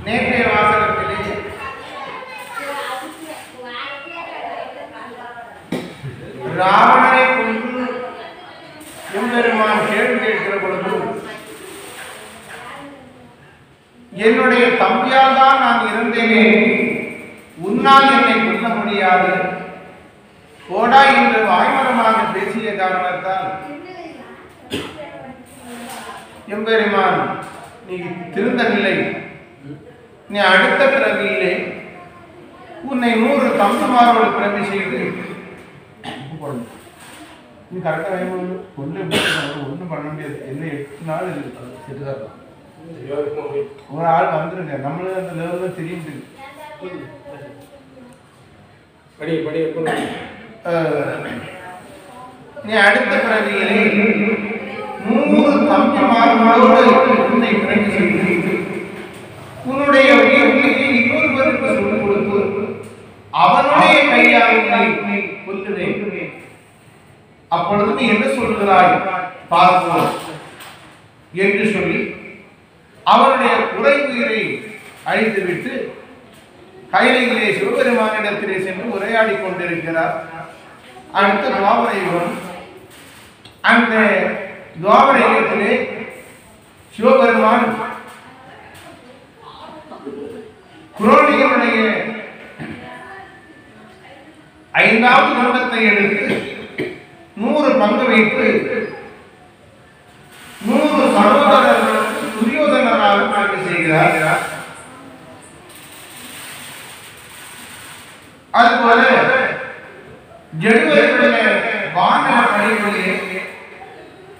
நேற்றைய வாசகத்திலே ராவணனை கொண்டு எம்பெருமான் கேள்வி கேட்கிற பொழுது என்னுடைய தம்பியால் தான் நான் இருந்தேனே, உன்னால் என்னை கொல்ல முடியாது போடா என்று வாய்மரமாக பேசிய காரணத்தால் எம்பெருமான் நீ திருந்தவில்லை, நீ அடுத்த பிறவியிலே உன்னை 100 தம்பிமாரோடு பிறவி செய்து நீ கரெக்டாக ஒன்றும் பண்ண முடியாது. என்ன 8 நாள் செட்டுதான் ஒரு ஆள் வந்துருங்க, நம்மளும் அந்த லெவலில் தெரியும். நீ அடுத்த பிறவியிலே 100 தம்பிமார்களோடு உன்னை பிறவி செய்து உன்னுடைய உயிர்களை இன்னொருவருக்கு சொல்லிக் கொடுத்து அவனுடைய கையால் உன்னை கொல்லுவேன். அப்பொழுது நீ என்ன சொல்கிறாய் பார்ப்போம் என்று சொல்லி அவனுடைய உரை உயிரை அழித்துவிட்டு கைலையிலே சிவபெருமானிடத்திலே சென்று உரையாடி கொண்டிருக்கிறார். அடுத்த துவாபர யுகம். அந்த துவாபர யுகத்திலே சிவபெருமான் குரோனிகளுடைய 5வது கண்டத்தை எடுத்து 100 பங்கு வைத்து 100 சகோதரர்களுக்கு துரியோதனராக ஆட்சி செய்கிறார். அதுபோல ஜடுவர்களுடைய வானர படைகளிலே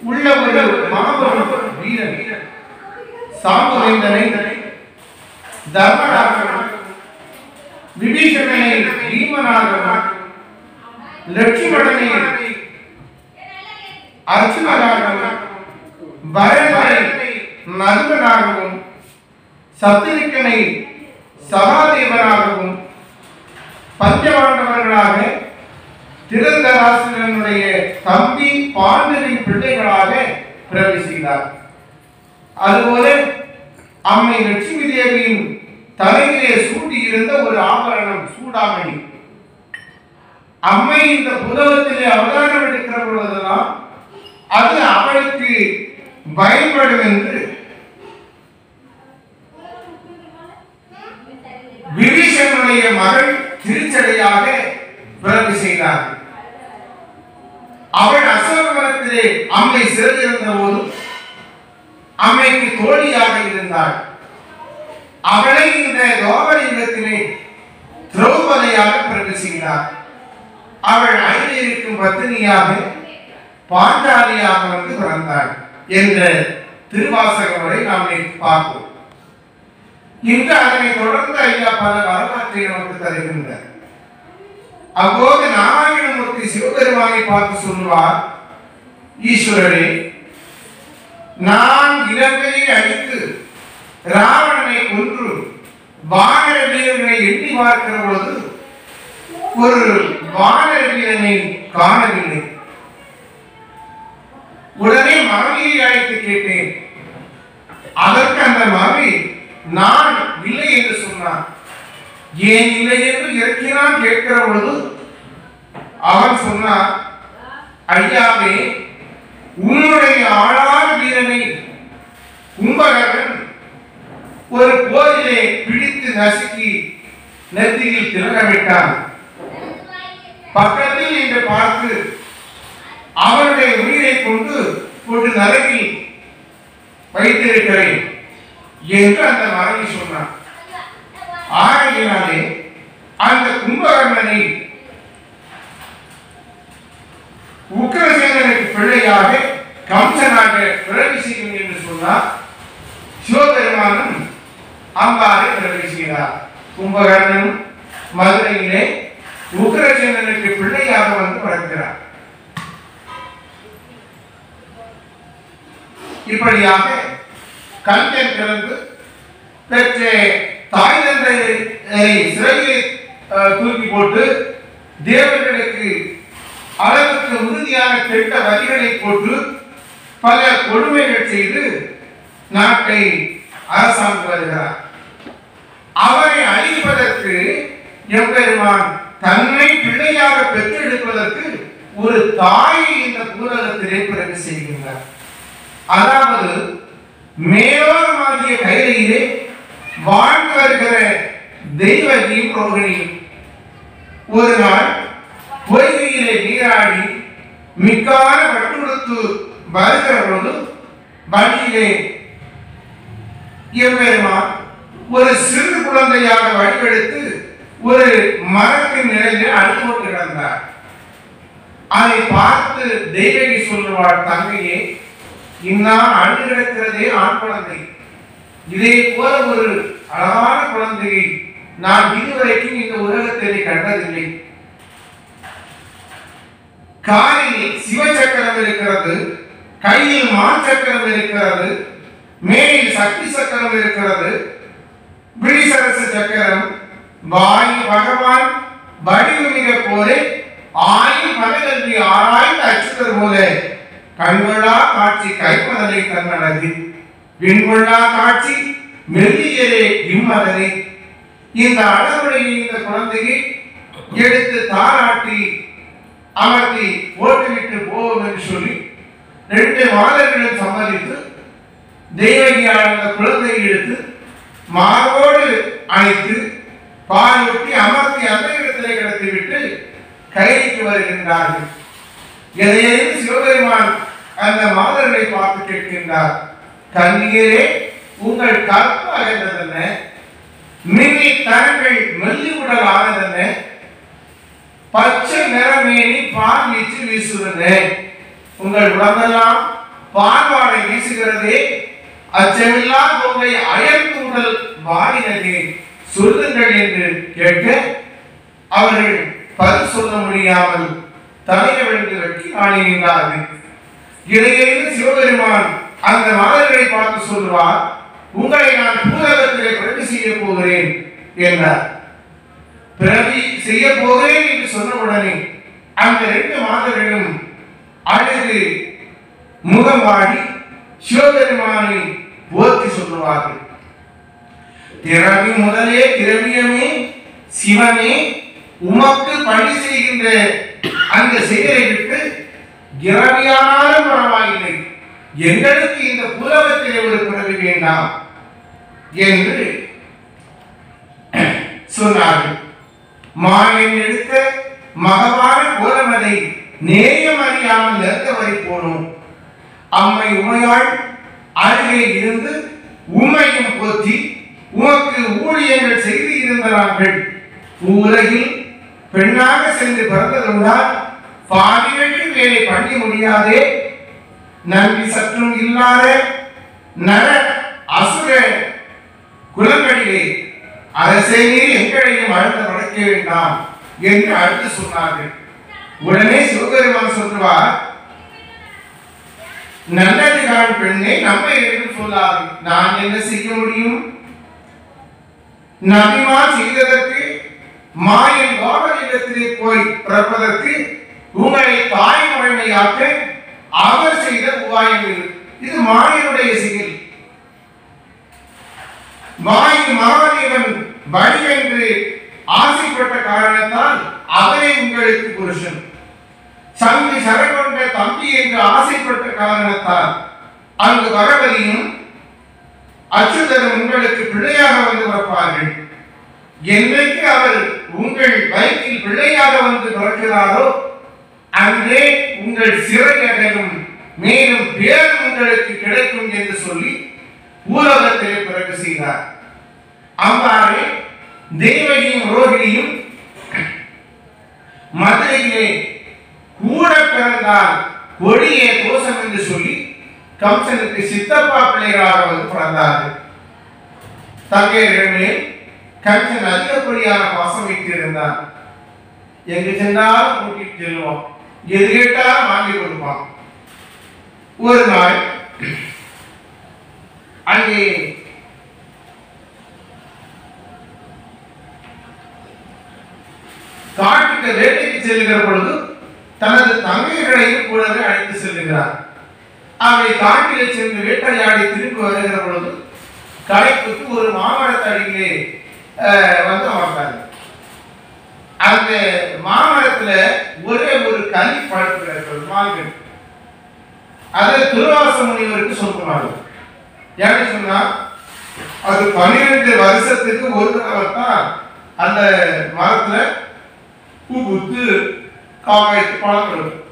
உள்ள ஒரு மாபெரும் வீரன் சாம்பவேந்தனை தர்மராகவும் விபீஷணனை பீமனாகவும் லட்சுமணனை அர்ச்சுனனாகவும் பரதனை நகுலனாகவும் சத்திரிக்கனை சகாதேவனாகவும் பஞ்சபாண்டவர்களாக திருதராசனுடைய தம்பி பாண்டவின் பிள்ளைகளாக பிறவி செய்தார். அதுபோல அம்மை லட்சுமி தேவியின் தலையிலே சூட்டி இருந்த ஒரு ஆபரணம் சூடாமணி. அம்மை இந்த புதகத்திலே அவதாரம் எடுக்கிற பொழுதுதான் அது அவளுக்கு பயன்படும் என்று விபீஷணனுடைய மகள் திருச்சடையாக பிறகு செய்தார். அவள் அசோகவனத்திலே அம்மை சிறந்திருந்த போது அம்மைக்கு தோழியாக இருந்தாள். அவளை இந்த துவாபர யுகத்திலே திரௌபதியாக பிறகு செய்தார். அவள் அயலில் இருக்கும் பத்தினியாக பாஞ்சாலியாக வந்து பிறந்தாள் என்ற திருவாசகம் வரை நாம் பார்ப்போம். இன்று அதனை தொடர்ந்து ஐயா பல வரலாற்றை நமக்கு தருகின்றார். அப்போது நாராயணமூர்த்தி சிவபெருமானை பார்த்து சொல்வார், ஈஸ்வரரே, நான் இலங்கையை அழித்து ராவணனை கொன்று வானர வீரனை எண்ணி பார்க்கிற பொழுது ஒரு வானர வீரனை காணவில்லை. உடனே மனைவியை அழைத்து கேட்டேன். அதற்கு அந்த மனைவி நான் இல்லை என்று சொன்னான். ஏன் இல்லை என்று இறக்கினான் கேட்கிற பொழுது அவன் சொன்னான், ஐயாவே, உன்னுடைய ஆளான வீரனை கும்பகர்ணன் ஒரு போரிலே பிடித்து நசுக்கி நெத்தியில் திலகமிட்டான். பக்கத்தில் என்று பார்த்து அவனுடைய உயிரை கொண்டு நரகில் வைத்திருக்கிறேன் என்று அந்த மனைவி சொன்னான். ஆகையினாலே அந்த கும்பகர்ணனை உக்கிரசேனனுக்கு பிள்ளையாக கம்சனாக பிறவி செய்யும் என்று சொன்னார். சிவபெருமானும் அவ்வாறு பிறவி செய்தார். கும்பகர்ணன் மதுரையிலே உக்கிரசேனனுக்கு பிள்ளையாக வந்து வளர்க்கிறார். இப்படியாக கஞ்சன் பிறந்து பெற்ற தாய் தந்தையை சிறையில் தூக்கி போட்டு தேவர்களுக்கு அளவுக்கு உறுதியான கெட்ட வரிகளை போட்டு பல கொடுமைகள் செய்து நாட்டை அரசாண்டு வருகிறார். அவரை அழிப்பதற்கு எம்பெருமான் தன்னை பிள்ளையாக பெற்றெடுப்பதற்கு ஒரு தாயை இந்த பூலகத்திலே பிறகு செய்கின்றார். அதாவது மேலோகமாகிய கையிலே வாழ்ந்து வருகிற தெய்வகியும் ரோகிணியும் ஒரு நாள் பொய்கையிலே நீராடி மிக்கான பட்டுடுத்து வருகிற பொழுது வழியிலே எம்பெருமான் ஒரு சிறு குழந்தையாக வழிபடுத்து ஒரு மரத்தின் நிலையில் அழுது கொண்டு கிடந்தார். அதை பார்த்து தெய்வகி சொல்லுவாள், தங்கையே, இந்நாள் அழுது கிடக்கிறதே ஆண் குழந்தை, இதே போல ஒரு அழகான குழந்தையை நான் இதுவரைக்கும் இந்த உலகத்திலே கண்டதில்லை. காலில் சிவசக்கரம் இருக்கிறது, கையில் மான் சக்கரம் இருக்கிறது, மேலில் சக்தி சக்கரம் இருக்கிறது, விழிசரசு சக்கரம், வாயு பகவான் வடிவமிக போலே ஆயுள் பகல்வி ஆராய்ந்து அச்சுதர் போல கண்கொள்ளா காட்சி கைப்பதலை தன்னழகு விண்கொள்ளா காட்சி மெல்லியரே இம்மதனை. இந்த அழகுடைய இந்த குழந்தையை எடுத்து தாராட்டி அமர்த்தி போட்டுவிட்டு போவோம் என்று சொல்லி 2 மாதர்களும் சம்மதித்து தெய்வகியான அந்த குழந்தையை எடுத்து மார்போடு அணைத்து பாலூட்டி அமர்த்தி அந்த இடத்திலே கிடத்திவிட்டு கைக்கு வருகின்றார்கள். எதையும் சிவபெருமான் அந்த மாதர்களை பார்த்து கேட்கின்றார், கண்ணீரே உங்கள் கற்பு அடைந்ததென்ன, மின்னி தரங்கள் மெல்லி உடல் ஆனதென்ன, பச்சை நிறமேனி பால் வீச்சு வீசுவதென்ன, உங்கள் உடம்பெல்லாம் பால்வாடை வீசுகிறதே, அச்சமில்லா பொங்கை அயர்ந்து உடல் வாடினதே, சொல்லுங்கள் என்று கேட்க அவர்கள் பதில் சொல்ல முடியாமல் தலையவிழ்ந்து வெட்டி ஆணினார்கள். இடையிலிருந்து சிவபெருமான் அந்த மாதர்களை பார்த்து சொல்லுவார், உங்களை நான் பூலகத்திலே பிறவி செய்ய போகிறேன் என்றார். பிறவி செய்ய போகிறேன் என்று சொன்னவுடனே அந்த 2 மாதர்களும் அழுது முகம் வாடி சிவபெருமானை போற்றி சொல்லுவார்கள். திரவி முதலே திரவியமே சிவனே, உமக்கு பணி செய்கின்ற அந்த செயலை விட்டு இரவியானாலும் பரவாயில்லை, எங்களுக்கு இந்த புலகத்திலே ஒரு பிறவி வேண்டாம் என்று சொன்னார்கள். மாயன் எடுத்த மகவான கோலமதை நேயம் அறியாமல் நிறுத்தவரை போனோம். அம்மை உமையாள் அருகே இருந்து உமையும் போற்றி உமக்கு ஊழியங்கள் செய்து இருந்தார்கள். உலகில் பெண்ணாக சென்று பிறந்ததுண்டால் பாவிகளுக்கு வேலை பண்ண முடியாதே, நன்றி சற்றும் இல்லாத நர அசுர குலங்களிலே அரசே நீர் எங்களையும் அழுத்த வளர்க்க வேண்டாம் என்று அடுத்து சொன்னார்கள். உடனே சிவபெருமான் சொல்லுவார், நல்லதுகான் பெண்ணை நம்மை என்று சொல்லாது, நான் என்ன செய்ய முடியும்? நபிமான் செய்ததற்கு மாயின் கோபனிடத்திலே போய் பிறப்பதற்கு உங்களை தாய்மொழிமையாக்க அவர் செய்த உபாயம் இது மாயனுடைய செயல். மாயின் மகாதேவன் வடிவென்று ஆசைப்பட்ட காரணத்தால் அவரே உங்களுக்கு புருஷன். சங்கு சரகொண்ட தம்பி என்று ஆசைப்பட்ட காரணத்தால் அங்கு வரவரியும் அச்சுதரும் உங்களுக்கு பிள்ளையாக வந்து பிறப்பார்கள். என்றைக்கு அவர் உங்கள் வயிற்றில் பிள்ளையாக வந்து பிறக்கிறாரோ அன்றே உங்கள் சிறை அடையும், மேலும் பேர் உங்களுக்கு கிடைக்கும் என்று சொல்லி பூலோகத்திலே பிறகு செய்தார். அவ்வாறு தேவகியும் ரோகிணியும் மதுரையிலே கூட பிறந்தால் கொடிய தோஷம் என்று சொல்லி கம்சனுக்கு சித்தப்பா பிள்ளைகளாக வந்து பிறந்தார்கள். தங்கையர்கள் மேல் கம்சன் அதிகப்படியான பாசம் வைத்திருந்தான். எங்கு சென்றாலும் கூட்டிட்டு செல்வோம், எது கேட்டாலும் வாங்கி கொடுப்பான். ஒரு நாள் அங்கே காட்டுக்கு வேட்டைக்கு செல்கிற பொழுது தனது தங்கைகளையும் கூடவே அழைத்து செல்கிறார். அவை காட்டிலே சென்று வேட்டையாடி திரும்பி வருகிற பொழுது களைப்புக்கு ஒரு மாமரத்தடியிலே வந்து அமர்ந்தாங்க. அந்த மாமரத்துல ஒரே ஒரு கனி படுத்துகிறார்கள் மால்கள். அதை துர்வாச முனிவருக்கு சொல்லுவார்கள். ஏன்னு சொன்னா அது 12 வருஷத்துக்கு ஒரு தடவை தான் அந்த மரத்துல பூ பூத்து காய்த்து பழம் கொடுக்கும்.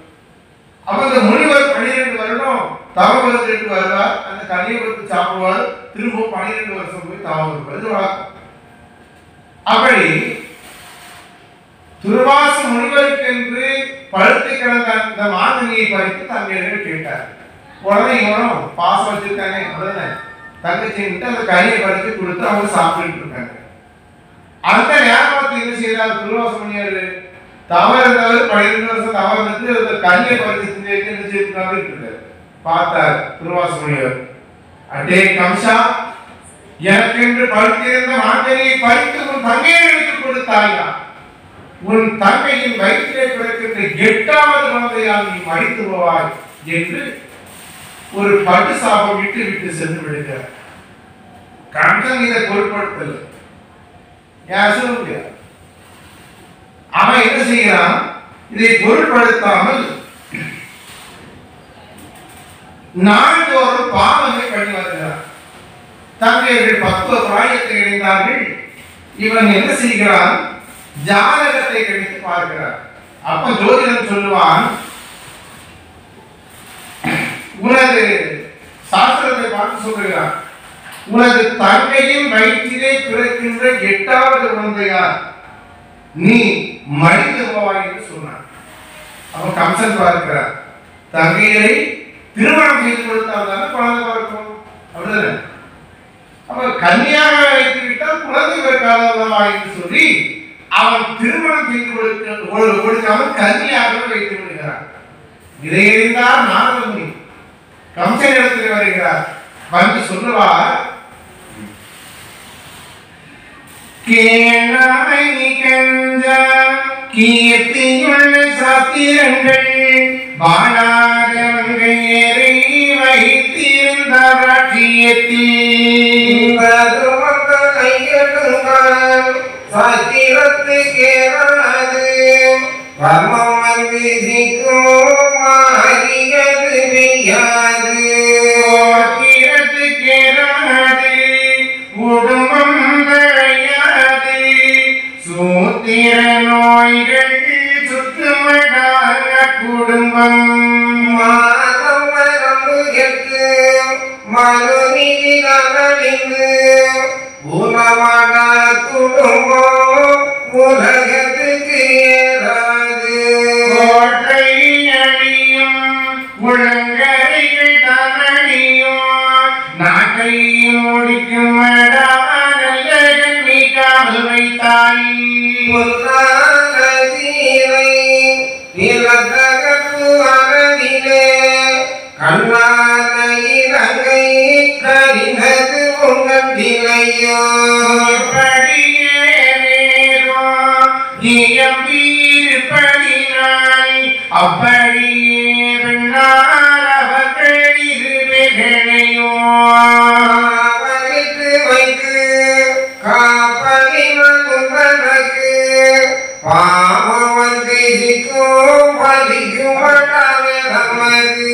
அப்ப அந்த முனிவர் 12 வருடம் தவறுக்கு வருவார். அந்த கனியை கொடுத்து சாப்பிடுவார். திரும்ப 12 வருஷம் போய் தவறு வளர்க்கும். அப்படி துர்வாச முனிவருக்கு என்று பழுத்து கிடந்த அந்த மாங்கனியை பறித்து தங்கையிடம் கேட்டார். உடனே இவனும் பாசம் வச்சிருக்காங்க உடனே தங்கச்சின்ட்டு அந்த கனியை பறித்து கொடுத்து அவங்க சாப்பிட்டு இருக்காங்க. அந்த நேரத்தில் என்ன செய்தார் துர்வாச முனிவர்? தவறு இருந்தவர் 12 வருஷம் தவறு இருந்து அந்த கனியை பறித்து என்ன செய்து பார்த்தார் துர்வாச முனிவர். அடே கம்சா, எனக்கென்று பழுத்திருந்த மாங்கனியை பறித்து உன் தங்கையை எடுத்துக் கொடுத்தாயா? உன் தங்கையின் வயிற்றிலே பிறக்கின்ற 8வது குழந்தையால் நீ மடித்து போவாய் என்று ஒரு பட்டு சாபம் விட்டு சென்று விடுகிறார். கம்சன் இதை பொருட்படுத்தல. அவன் என்ன செய்கிறான்? இதை பொருட்படுத்தாமல் நாள்தோறும் பாவனை பண்ணி வருகிறார். தங்கையர்கள் 10 பிராயத்தை இணைந்தார்கள். இவன் என்ன செய்கிறான்? ஜாதகத்தை கணித்து பார்க்கிறார். அப்ப ஜோதிடன் சொல்லுவான், உனது சாஸ்திரத்தை பார்த்து சொல்லுகிறான், உனது தங்கையின் வயிற்றிலே பிறக்கின்ற 8வது குழந்தையார் நீ மடிந்து போவாய் என்று சொன்னான். அப்ப கம்சன் பார்க்கிறார், தங்கையை திருமணம் செய்து கொடுத்தால் தானே குழந்தை பிறக்கும், அப்படிதானே? அப்ப கன்னியாக வைத்து விட்டால் குழந்தை பிறக்காதவா என்று சொல்லி அவன் திருமணம் செய்து கொடுக்காமல் கன்னியாக வைத்து விடுகிறார். இதை அறிந்தார் நாரதமுனி. கம்சன் இடத்தில் வருகிறார். வந்து சொல்லுவார், கேளாய் கஞ்ச கீர்த்தியுள்ள சாத்திரங்கள் பாலாகவன்கையரை வைத்திருந்த ராஜ்யத்தில் சாத்திரத்துக்கேறாது கர்மம் விதிக்கும் மாறியது பெய்யாது. சாத்திரத்துக்கேறாது குடும்பம் தழையாது சூத்திர நோய்கள் சுற்றுமடாக குடும்பம் மாதம் வரம்பு எட்டு மனுநீதி நகழிந்து குணமான குடும்பம் உலகத்துக்கு ஏறாது. கோட்டை அழியும் உலங்கரைகள் தரணியும் நாட்டை முடிக்கும் நல்ல கல்வி காவல் வைத்தாய். சீரை இலத்தகப்பு அறவிலே கண்ணான இலங்கை கரிந்தது உங்கண்டிலையோ அப்படியே அவர்கள் இருவைகளையோ அவருக்கு வைத்து காப்பதினக்கு பாவம் தெரிக்கும் பலிக்கும் நமது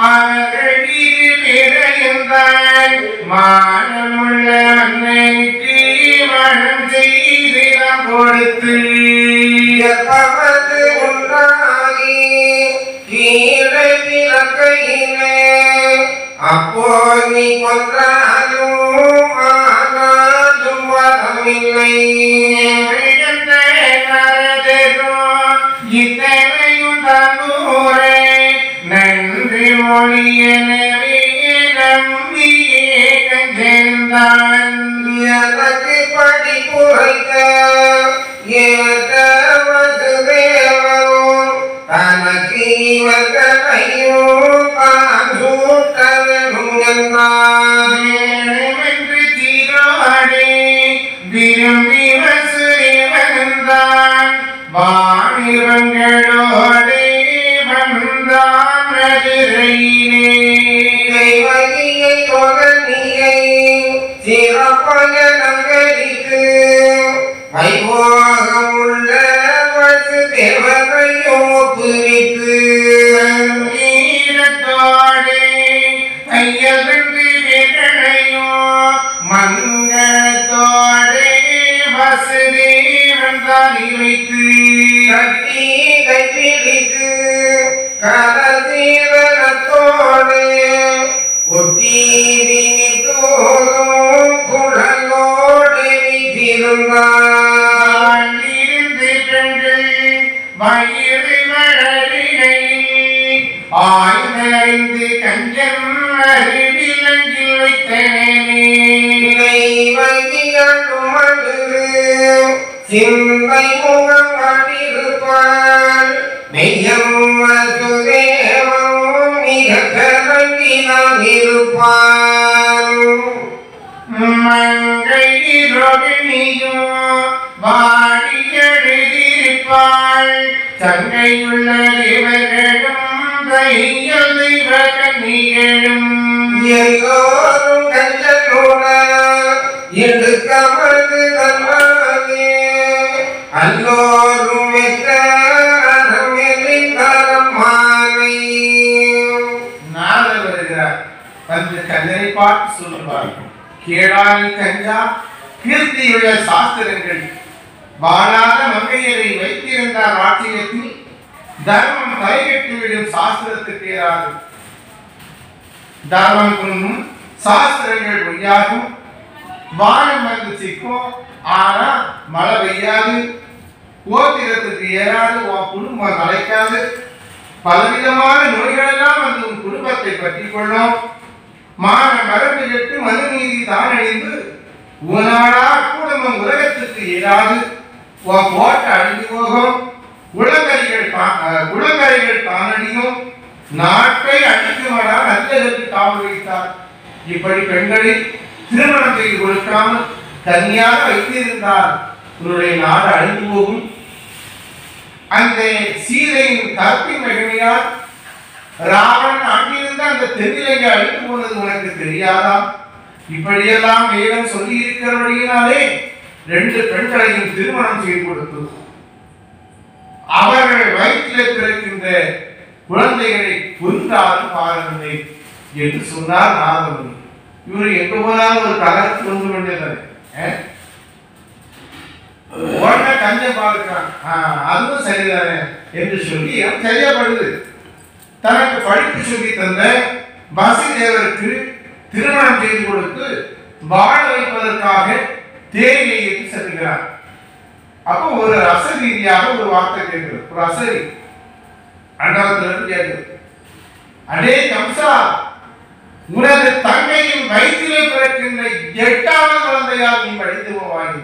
அவர்கள் இருவிரையுந்தான் மானமுள்ள அன்னைக்கு மனம் செய்து கொடுத்து எப்பவது உண்டாகி கீழே விளக்கையிலே அப்போ நீ கொன்றாலும் ஆனாலும் வரமில்லை. இத்தனையும் தன்னூரே நன்றி மொழியனவே நம்பியே கஞ்சிருந்தான். எனக்கு படி குறைக்க ஏற்ற வசுதேவரும் தனக்கு இவர்களையும் காசூட்ட வேணும் என்றான். என்று தீராடே விரும்பி வசுதேவன் தெய்வங்களோடே வந்தான் மதுரையிலே தெய்வகியை கொகனியை சிறப்பாக நகரித்து வைபோகம் உள்ள வசுதேவரையும் ஒப்புவித்து ஈரத்தோடே கையெழுந்து விகழையோ மங்களத்தோடே வசுதேவன் தானி வைத்து கட்டி கைப்பிடித்து கலசீவனத்தோடு ஒத்தீரினி தோறும் குழலோடு வீற்றிருந்தான் இருந்து பெண்கள் வயிறு வளரினை ஆய்ந்தறிந்து கஞ்சன் அருவிலங்கில் வைத்தனே தெய்வகியாண்டு சிந்தை முகம் அடிருப்பாள் மெய்யம் வசுதேவம் மிக கலங்கினான் இருப்பான் மங்கை ரோகிணியோ வாடி எழுதியிருப்பாள் சங்கையுள்ள தேவர்களும் தையல் தெய்வ கன்னிகளும் எல்லோரும் கஞ்சனோட இன்று கமர்ந்து கல்லாதே அல்லோரும் மாலை நாளை வருகிறார் வந்து கஞ்சனை பார்த்து சொல்லுவார் கேளானி கஞ்சா கீர்த்தியுள்ள சாஸ்திரங்கள் வாழாத மங்கையரை வைத்திருந்தார் ராட்சியத்தில் தர்மம் தலைகட்டிவிடும் சாஸ்திரத்துக்கு ஏறாது தர்மம் குன்னும் சாஸ்திரங்கள் பொய்யாகும் வானம் வந்து சிக்கும் ஆனா மழை பெய்யாது கோத்திரத்துக்கு ஏறாது உன் குடும்பம் தலைக்காது பலவிதமான நோய்களெல்லாம் வந்து உன் குடும்பத்தை பற்றி கொள்ளும் மான மரபு கெட்டு மனு நீதி தான் அழிந்து உனாடா குடும்பம் உலகத்துக்கு ஏறாது உன் கோட்டை அழிந்து போகும் குளங்கரைகள் தானடியும் நாட்டை அழிக்குமாடா நல்லதற்கு காவல் வைத்தார் இப்படி பெண்களில் திருமணம் செய்து கொடுக்காமல் தனியாக வைத்திருந்தால் உன்னுடைய நாடு அழிந்து போகும் அந்த சீதையின் கற்பின் மகிமையால் ராவணன் அங்கிருந்த அந்த தென்னிலங்கை அழித்து போனது உனக்கு தெரியாதா இப்படியெல்லாம் வேதம் சொல்லி இருக்கிறபடியினாலே 2 பெண்களையும் திருமணம் செய்து கொடுத்தது அவர்கள் வயிற்றிலே பிறக்கின்ற குழந்தைகளை கொன்றாலும் பாருங்கள் என்று சொன்னார் நாரதமுனி. இவரு எங்க போனாலும் ஒரு கலர் கொண்டு வேண்டியதானே உடனே கஞ்சம் பார்க்கிறான் அதுவும் சரிதானே என்று சொல்லி சரியாப்படுது. தனக்கு படிப்பு சொல்லி தந்த வசுதேவருக்கு திருமணம் செய்து கொடுத்து வாழ வைப்பதற்காக தேயிலைக்கு செல்கிறார். அப்போ ஒரு ரசரீதியாக ஒரு வார்த்தை கேட்கிறது. ஒரு ரசரி அண்டவத்திலிருந்து கேட்குது, அடே கம்சா, உனது தங்கையின் வயிற்றிலே பிறக்கின்ற 8வது குழந்தையால் நீ படித்து போவாய்.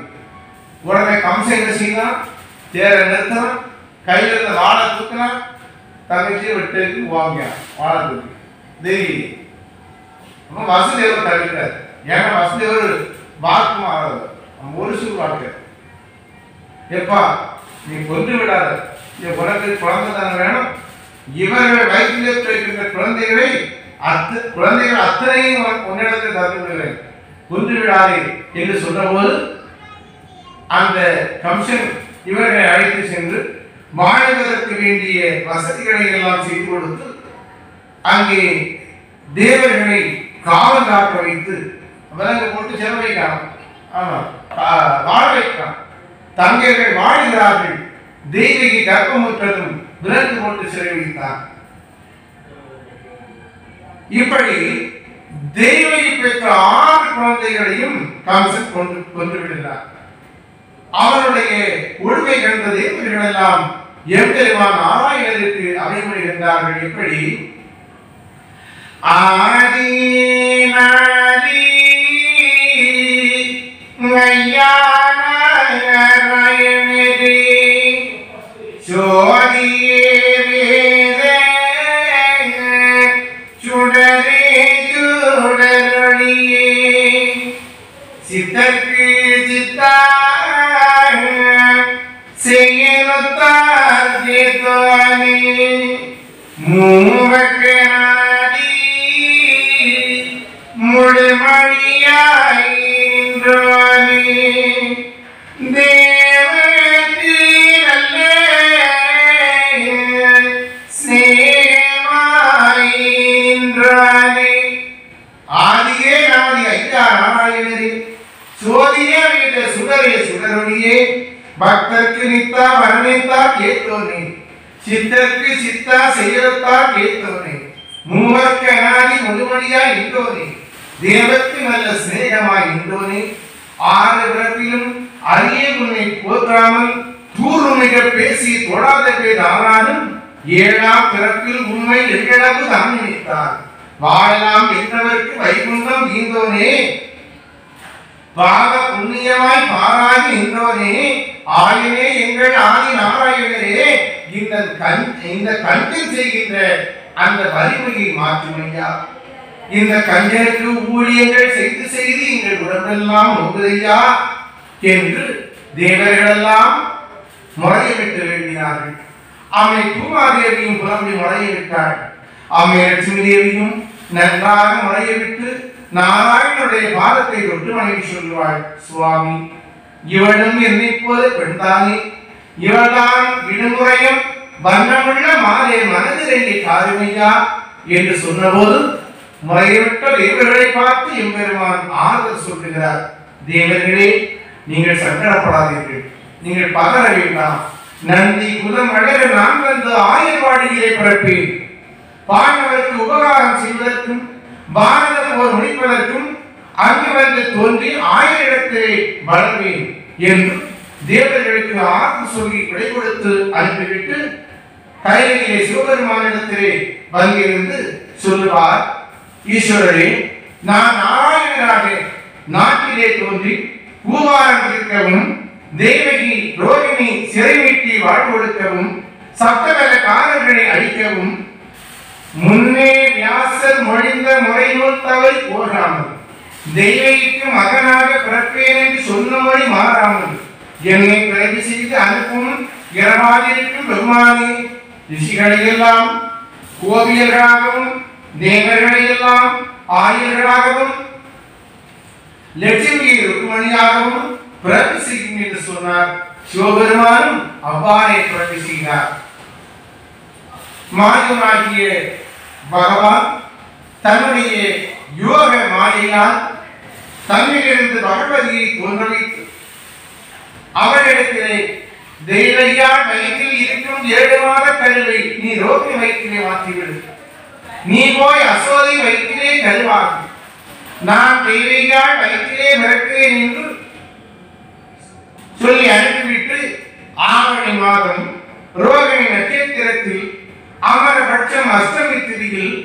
உடனே கம்சன் என்ன செய்யலாம், தேரை நிறுத்தலாம், கையில் இருந்த வாழை தூக்கலாம், தங்கச்சியை விட்டு வாங்க வாழை தூக்கி தேவி. அப்போ வசுதேவர் தவிர்த்தார். ஏன்னா வசுதேவர் வாக்கு மாறாது, ஒரு சொல் வாக்கு. எப்பா நீ கொண்டு விடாத, உனக்கு குழந்தை தானே வேணும், இவர்கள் வயிற்றிலே பிறக்கின்ற குழந்தைகள் அத்தனையும் உன்னிடத்தில் தந்து விடுகிறேன், கொன்று விடாதே என்று சொன்னபோது அந்த கம்சன் இவர்களை அழைத்து சென்று வாழ்வதற்கு வேண்டிய வசதிகளை எல்லாம் செய்து கொடுத்து அங்கே தேவர்களை காவல் காக்க வைத்து விலங்கு போட்டு செலவைக்கலாம், ஆமா வாழ வைக்கலாம். தங்கைகள் வாழ்கிறார்கள், தேவிக்கு கர்ப்பமுற்றதும் விலங்கு போட்டு சிறை வைத்தார். இப்படி தேவகி பெற்ற 6 குழந்தைகளையும் கம்சன் கொன்று விடுகிறார். அவருடைய உண்மை கண்ட தேவர்கள் எல்லாம் எம்பெருமான் நாராயணருக்கு அவைமொழி இருந்தார்கள். எப்படி ஆதி நாதி நாராயணரே சோதியே வேதே சுடரே சுடரொளியே சித்தற்கு சித்தா செய்யத்தார் மூவக்கனாடி முழுமணியாய் நின்றானே ஆதியே நாதி ஐயா நாராயணரே சோதியே வீட்ட சுடரே சுடரொளியே பக்தர்க்கு நித்தா வர்ணித்தா கேட்டோனே சித்தர்க்கு சித்தா செய்யறத்தா கேட்டோனே மூவர்க்கு அனாதி முழுமணியா இன்றோனே தேவர்க்கு நல்ல சிநேகமாய் இன்றோனே ஆறு பிறப்பிலும் அரிய உன்னை போற்றாமல் தூர்மிக பேசி தொடாத பேர் ஆனாலும் ஏழாம் பிறப்பில் உண்மை எங்களவு தான் நினைத்தார் வாழலாம் என்றவருக்கு வைகுண்டம் ஈந்தோனே பாவ புண்ணியமாய் பாராகி நின்றோனே ஆயனே எங்கள் ஆதி நாராயணரே இந்த கண்டில் செய்கின்ற அந்த வலிமையை மாற்றுமையா இந்த கஞ்சனுக்கு ஊழியங்கள் செய்து செய்து எங்கள் உடம்பெல்லாம் நோக்குதையா என்று தேவர்களெல்லாம் முறையிட்டு வேண்டினார்கள். அம்மை பூமாதேவியும் புலம்பி முறையிட்டாள். அம்மை லட்சுமி தேவியும் நன்றாக முறையிட்டு நாராயணனுடைய பாதத்தை தொட்டு வணங்கி சொல்வாள், சுவாமி இவளும் என்னை போல பெண்தானே, இவள்தான் இடுமுறையும் வண்ணமுள்ள மாலே மனதிலே காருமையா என்று சொன்னபோது முறையிட்ட தேவர்களை பார்த்து எம்பெருமான் ஆறுதல் சொல்லுகிறார். தேவர்களே, நீங்கள் சங்கடப்படாதீர்கள், நீங்கள் பதற வேண்டாம். நந்தி குலம் அழக நான் வந்து ஆயர்வாடியிலே பிறப்பேன். பாண்டவருக்கு உபகாரம் செய்வதற்கும் பாரத போர் முடிப்பதற்கும் அங்கு வந்து தோன்றி ஆயிரத்திலே வளர்வேன் என்று தேவர்களுக்கு ஆறு சொல்லி விடை கொடுத்து அனுப்பிவிட்டு கையிலே சிவபெருமானிடத்திலே வந்திருந்து சொல்லுவார், ஈஸ்வரரே, நான் நாராயணராக நாட்டிலே தோன்றி பூவாரம் தீர்க்கவும் தேவகி ரோகிணி சிறை மீட்டி வாழ்வொடுக்கவும் சப்தகலக்காரர்களை அழிக்கவும் முன்னே வியாசர் மொழிந்த முறைநூல் தவறி போகாமல் தெய்வகிக்கு மகனாக பிறப்பேன் என்று சொன்ன மொழி மாறாமல் என்னை பிறகு செய்து அனுப்பும் இரவாதிருக்கும் பெருமானே, ரிஷிகளையெல்லாம் கோவியர்களாகவும் தேவர்களையெல்லாம் ஆயர்களாகவும் லட்சுமி ருக்மணியாகவும் பிறகு செய்யும் என்று சொன்னார். சிவபெருமானும் அவ்வாறே பிறகு செய்தார். மாயனாகிய பகவான் தன்னுடைய யோக மாயையால் தன்னிலிருந்து பகவதியை தோன்ற வைத்து அவரிடத்திலே தெய்வயால் வயிற்றில் இருக்கும் 7 மாத கருவை நீ ரோகி வயிற்றிலே மாற்றிவிடு, நீ போய் அசோதை வயிற்றிலே கருவாகு, நான் தெய்வயால் வயிற்றிலே பிறக்கிறேன் என்று சொல்லி அனுப்பிவிட்டு ஆவணி மாதம் ரோகிணி நட்சத்திரத்தில் அமரபட்சம் அஷ்டமி திதியில்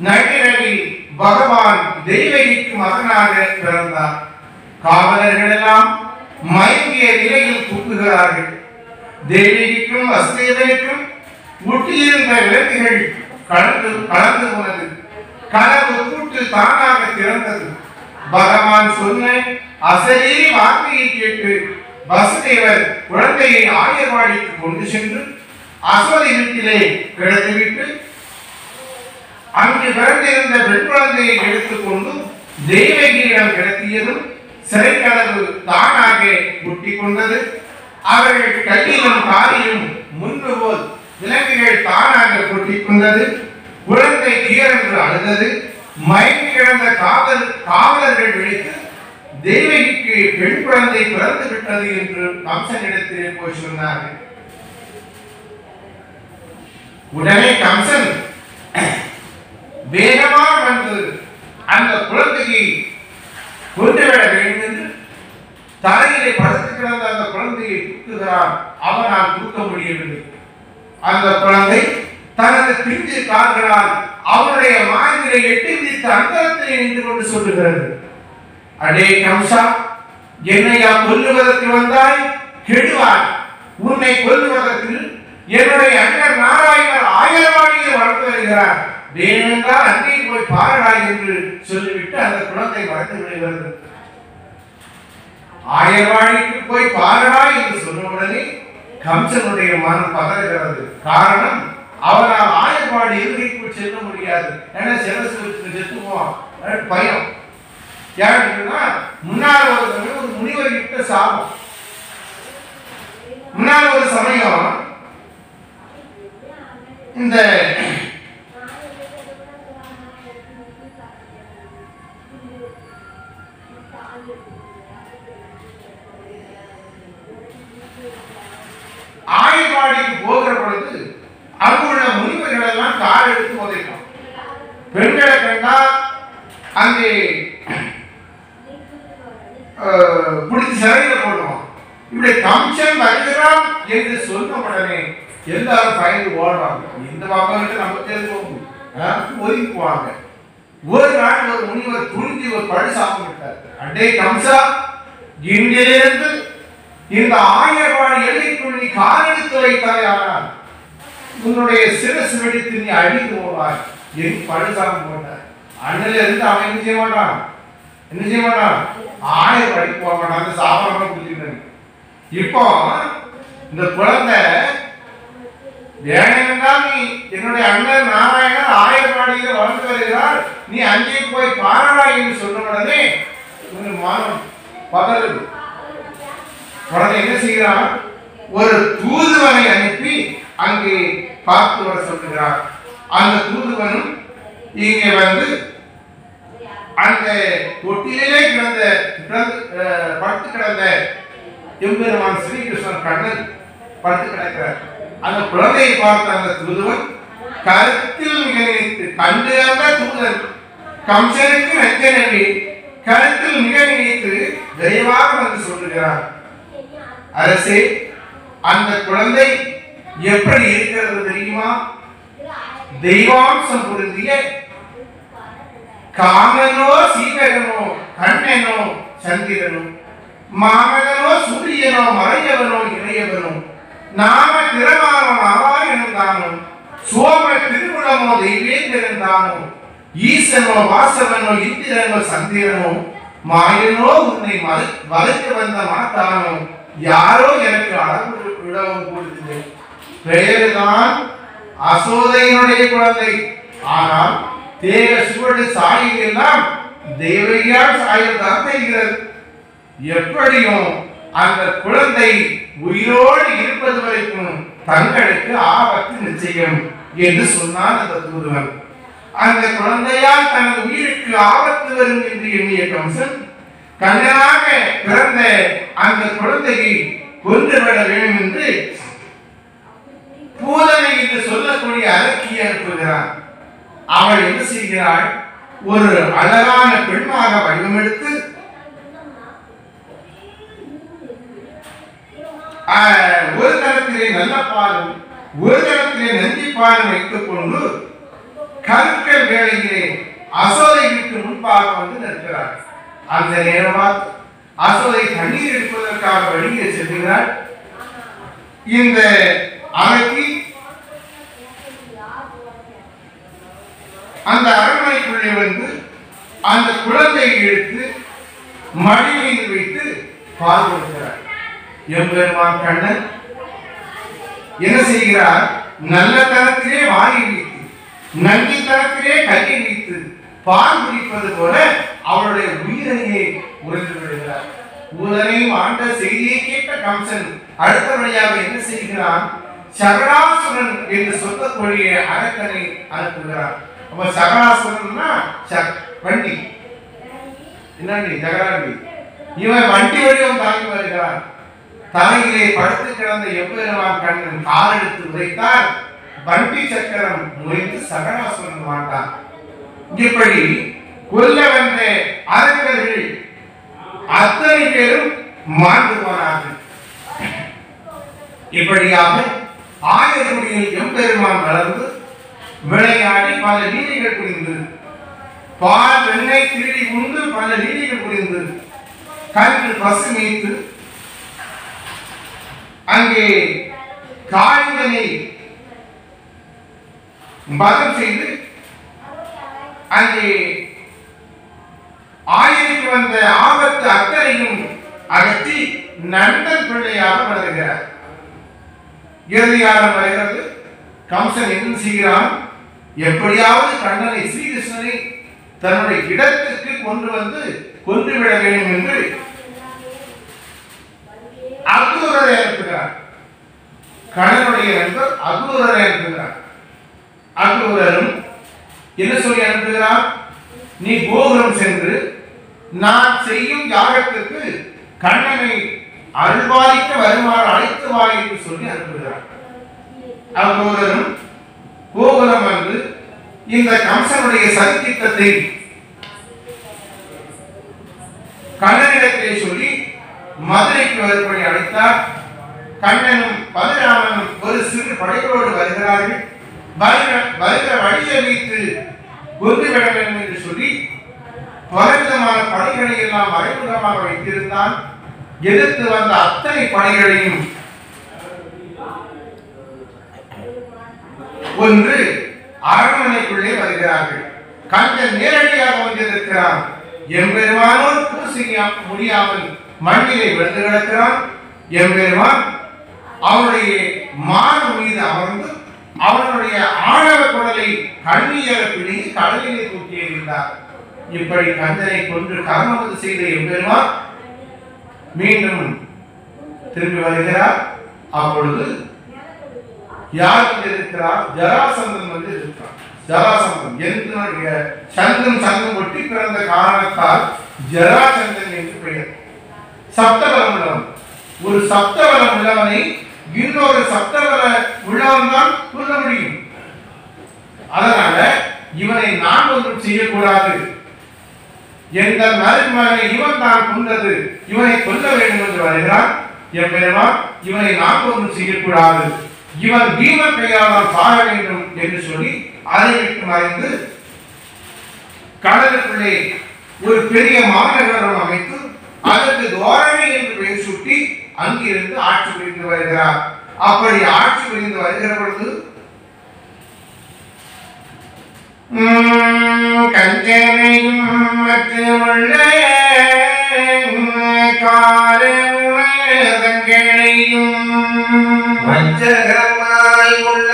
நள்ளிரவில் பகவான் தெய்வகிக்கு மகனாக பிறந்தார். காவலர்கள் எல்லாம் மயங்கிய நிலையில் தூக்குகிறார்கள். தேவகிக்கும் வசுதேவனுக்கும் ஊட்டியிருந்த விளக்குகள் கலந்து போனது. கனவு கூட்டு தானாக திறந்தது. பகவான் சொன்ன அசரீரி வார்த்தையை கேட்டு வசுதேவர் குழந்தையை ஆயர்வாடிக்கு கொண்டு சென்று அசோதி வீட்டிலே கிடத்திவிட்டு அங்கு பிறந்திருந்த பெண் குழந்தையை எடுத்துக்கொண்டு தெய்வகியிடம் கிடத்தியதும் சிறைக்கதவு தானாக முட்டி கொண்டது. அவர்கள் கையிலும் காலிலும் முன்பு போல் விலங்குகள் தானாக கொட்டிக் கொண்டது. குழந்தை கீழென்று அழுதது. மயங்கி கிடந்த காவலர்கள் விழித்து தேவகிக்கு பெண் குழந்தை பிறந்து விட்டது என்று கம்சனிடத்திலே போய் சொன்னார்கள். உடனே கம்சன் வேகமாக வந்து அந்த குழந்தையை கொண்டுவிட வேண்டும் என்று தலையிலே படுத்து கிடந்த அந்த குழந்தையை தூக்குகிறான். அவனால் தூக்க முடியவில்லை. அந்த குழந்தை தனது பிஞ்சு கால்களால் அவனுடைய மார்பிலை எட்டி பிடித்து அந்தரத்திலே நின்று கொண்டு சொல்லுகிறது, அடே கம்சா, என்னையா கொல்லுவதற்கு வந்தாய்? கெடுவாய். உன்னை கொல்லுவதற்கு என்னுடைய அண்ணன் நாராயணர் ஆயர்வாடியில் வளர்த்து வருகிறார். வேணுமென்றால் அங்கே போய் பாருடாய் என்று சொல்லிவிட்டு அந்த குழந்தை வளர்த்து விடுகிறது. ஆயர்வாடிக்கு போய் பாருடா என்று சொன்ன உடனே கம்சனுடைய மனம் பதறுகிறது. காரணம், அவனால் ஆயர்பாடி எதிர்க்குள் செல்ல முடியாது. ஏன்னா சிவசிவத்துக்கு செத்துவோம் பயம். யாருன்னா முன்னால் ஒரு முனிவர் கிட்ட சாபம். முன்னால் ஒரு சமயம் இந்த ஆயர்பாடிக்கு போகிற பொழுது அங்குள்ள முனிவர்கள் எல்லாம் கார் எடுத்து போதைக்கும். பெண்களை கண்டா அங்கே பிடிச்சி சிறையில போடுவோம். இப்படி கம்சன் வருகிறான் என்று சொன்ன உடனே எல்லாரும் பயந்து ஓடுவாங்க. இந்த பக்கம் நம்ம தெரிஞ்சு ஒதுக்குவாங்க. ஒரு நாள் ஒரு முனிவர் துணிஞ்சு ஒரு பழி சாப்பிட்டார். அண்டே கம்சா, இன்றிலிருந்து இந்த ஆயர்பாடி எல்லைக்குள் நீ கால் எடுத்து வைத்தாயானால் உன்னுடைய சிரசு வெடித்து நீ அழிந்து போவாய் என்று பழி சாப்பிட்டு போட்டார். அண்ணில இருந்து அவன் என்ன செய்ய மாட்டான், ஆயர்பாடி போக மாட்டான். அந்த சாப்பிட குடிச்சிருக்க. இப்போ இந்த குழந்தை வேணுமென்றால் நீ என்னுடைய அண்ணன் நாராயணன் ஆயர்பாடியில் வளர்ந்து வருகிறார், நீ அங்கே போய் பாரடா என்று சொன்ன உடனே மானம் பதறுது. உடனே என்ன செய்கிறான், ஒரு தூதுவனை அனுப்பி அங்கே பார்த்து வர சொல்லுகிறார். அந்த தூதுவனும் இங்கே வந்து அந்த தொட்டிலே படுத்து கிடந்த எம்பெருமான் ஸ்ரீகிருஷ்ணன் கண்ணன் படுத்து கிடக்கிறார். அந்த குழந்தையை பார்த்த அந்த தூதுவன் கருத்தில் மிக நினைத்து, கண்டு அந்த தூதன் கம்சனுக்கு நஞ்சனவி கருத்தில் மிக நினைத்து விரைவாக வந்து சொல்லுகிறார், அரசே, அந்த குழந்தை எப்படி இருக்கிறது தெரியுமா? தெய்வாம்சம் பொருந்திய காமனோ சீவகனோ கண்ணனோ சந்திரனோ மாமனோ சூரியனோ மறையவனோ இளையவனோ நாம திறமானோ நாராயணன் தானோ சோம திருகுணமோ தெய்வேந்திரன் தானோ ஈசனோ வாசவனோ இந்திரனோ சந்திரனோ மாயனோ உன்னை வளைக்க வந்த மாத்தானோ யாரோ எனக்கு அளவு விடவும் கூடுது. பெயர்தான் அசோதையினுடைய குழந்தை. ஆனால் தேக சுவடு சாயில் எல்லாம் தேவையால் சாயல் தான் தெரிகிறது. எப்படியும் அந்த குழந்தை உயிரோடு இருப்பது வரைக்கும் தங்களுக்கு ஆபத்து நிச்சயம் என்று சொன்னான் அந்த தூதுவன். அந்த குழந்தையால் தனது உயிருக்கு ஆபத்து வரும் என்று எண்ணிய கம்சன் கண்ணனாக பிறந்த அந்த குழந்தையை கொன்றுவிட வேண்டும் என்று பூதனை என்று சொல்லக்கூடிய அரக்கியை அனுப்புகிறான். அவள் என்ன செய்கிறாள், ஒரு அழகான பெண்ணாக வடிவமெடுத்து ஒரு தரத்திலே நல்ல பாலும் ஒரு தரத்திலே நந்தி பாலும் வைத்துக் கொண்டு கற்கள் வேளையிலே அசோதை வீட்டு முன்பாக வந்து நிற்கிறார். அந்த நேரமாக அசோதை தண்ணீர் எடுப்பதற்காக வெளியே செல்கிறார். இந்த அரக்கி அந்த அரண்மனைக்குள்ளே வந்து அந்த குழந்தையை எடுத்து மடி மீது வைத்து பால் கொடுக்கிறார். எம்பெருமான் கண்ணன் என்ன செய்கிறார், நல்ல தரத்திலே வாயை வைத்து நன்றி தரத்திலே கையை வைத்து பால் குடிப்பது போல அவருடைய உயிரையே உறைந்து விடுகிறார். பூதனை ஆண்ட செய்தியை கேட்ட கம்சன் அடுத்தபடியாக என்ன செய்கிறான், சகடாசுரன் என்று சொல்லக்கூடிய அரக்கனை அனுப்புகிறார். அப்ப சகடாசுரன்னா வண்டி என்னண்டி ஜகராண்டி, இவன் வண்டி வடிவம் தாங்கி வருகிறான். தலையிலே படுத்து கிடந்த எம்பெருமான் கண்ணன் கால் எடுத்து உதைத்தால் வண்டி சக்கரம் முறிந்து சகடாசுரன் மாட்டான். இப்படி கொல்ல வந்த அரக்கர்கள் அத்தனை பேரும் மாண்டு போனார்கள். இப்படியாக ஆயர்குடியில் எம்பெருமான் வளர்ந்து விளையாடி பல நீதிகள் புரிந்து பால் வெண்ணெய் திருடி உண்டு பல நீதிகள் புரிந்து கன்று பசு மேய்த்து அங்கே காய்கனை பதம் செய்து அங்கே ஆயிரக்கு வந்த ஆபத்து அக்கறையும் அகற்றி நண்பன் பிள்ளையாக வளர்கிறார். இறுதியாரம் வருகிறது. கம்சன் என்ன செய்கிறான்? எப்படியாவது கண்ணனை ஸ்ரீகிருஷ்ணனை தன்னுடைய இடத்திற்கு கொண்டு வந்து கொன்றுவிட வேண்டும் என்று அக்ரூரரை அனுப்புகிறார். கண்ணனுடைய நண்பர் அக்ரூரரை அனுப்புகிறார். அக்ரூரரும் என்ன சொல்லி அனுப்புகிறார்? நீ கோகுலம் சென்று நான் செய்யும் யாகத்திற்கு கண்ணனை அருள்பாலிக்க வருமாறு அழைத்து வா என்று சொல்லி அனுப்புகிறார். அக்ரூரரும் கோகுலம் வந்து இந்த கம்சனுடைய சதித்திட்டத்தை கண்ணனிடத்திலே சொல்லி மதுரைக்கு வரும்படி அழைத்தார். கண்ணனும் பலராமனும் ஒரு சிறு படைகளோடு வருகிறார்கள். வருகிற வழியை வைத்து கொன்றுவிட வேண்டும் என்று சொல்லி பலவிதமான படைகளை எல்லாம் மறைமுகமாக வைத்திருந்தான். எதிர்த்து வந்த அத்தனை படைகளையும் ஒன்று அரண்மனைக்குள்ளே வருகிறார்கள். கண்ணன் நேரடியாக வந்திருக்கிறான். எம்பெருமானோர் பூசிக்க முடியாமல் மண்ணிலே விழுந்து கிடக்கிறான். எம்பெருமான் அவனுடைய மானம் மீது அமர்ந்து அவனுடைய ஆணவ குடலை கண்ணீர பிடித்து கடலிலே தூக்கி எறிந்தார். இப்படி கண்ணனை கொன்று கர்மவது செய்த எம்பெருமான் மீண்டும் திரும்பி வருகிறார். அப்பொழுது யார் வந்து இருக்கிறார்? ஜராசந்தன் வந்து இருக்கிறார். ஜராசந்தன் என்னுடைய சங்கம் சங்கம் ஒட்டி பிறந்த காரணத்தால் ஜராசந்தன் என்று பெயர். சப்தபலம் உள்ளவன். ஒரு சப்தபலம் உள்ளவனை இன்னொரு சப்தபல உள்ளவன் தான் கொல்ல முடியும். அதனால இவனை நான் ஒன்றும் செய்யக்கூடாது. எந்த மருமகனை இவன் தான் கொண்டது, இவனை கொல்ல வேண்டும் என்று வருகிறான். என் பெருமான் இவனை நான் ஒன்றும் செய்யக்கூடாது, இவன் பீமன் கையால் சாக வேண்டும் என்று சொல்லி அதை விட்டு மறைந்து கடலுக்குள்ளே ஒரு பெரிய மாநகரம் அமைத்து அதற்கு துவாரணை என்று பெயர் சுட்டி அங்கிருந்து ஆட்சி புரிந்து வருகிறார். அப்படி ஆட்சி புரிந்து வருகிற பொழுது கஞ்சனையும் மற்றுமுள்ள காரங்களையும் வஞ்சகமாய் உள்ள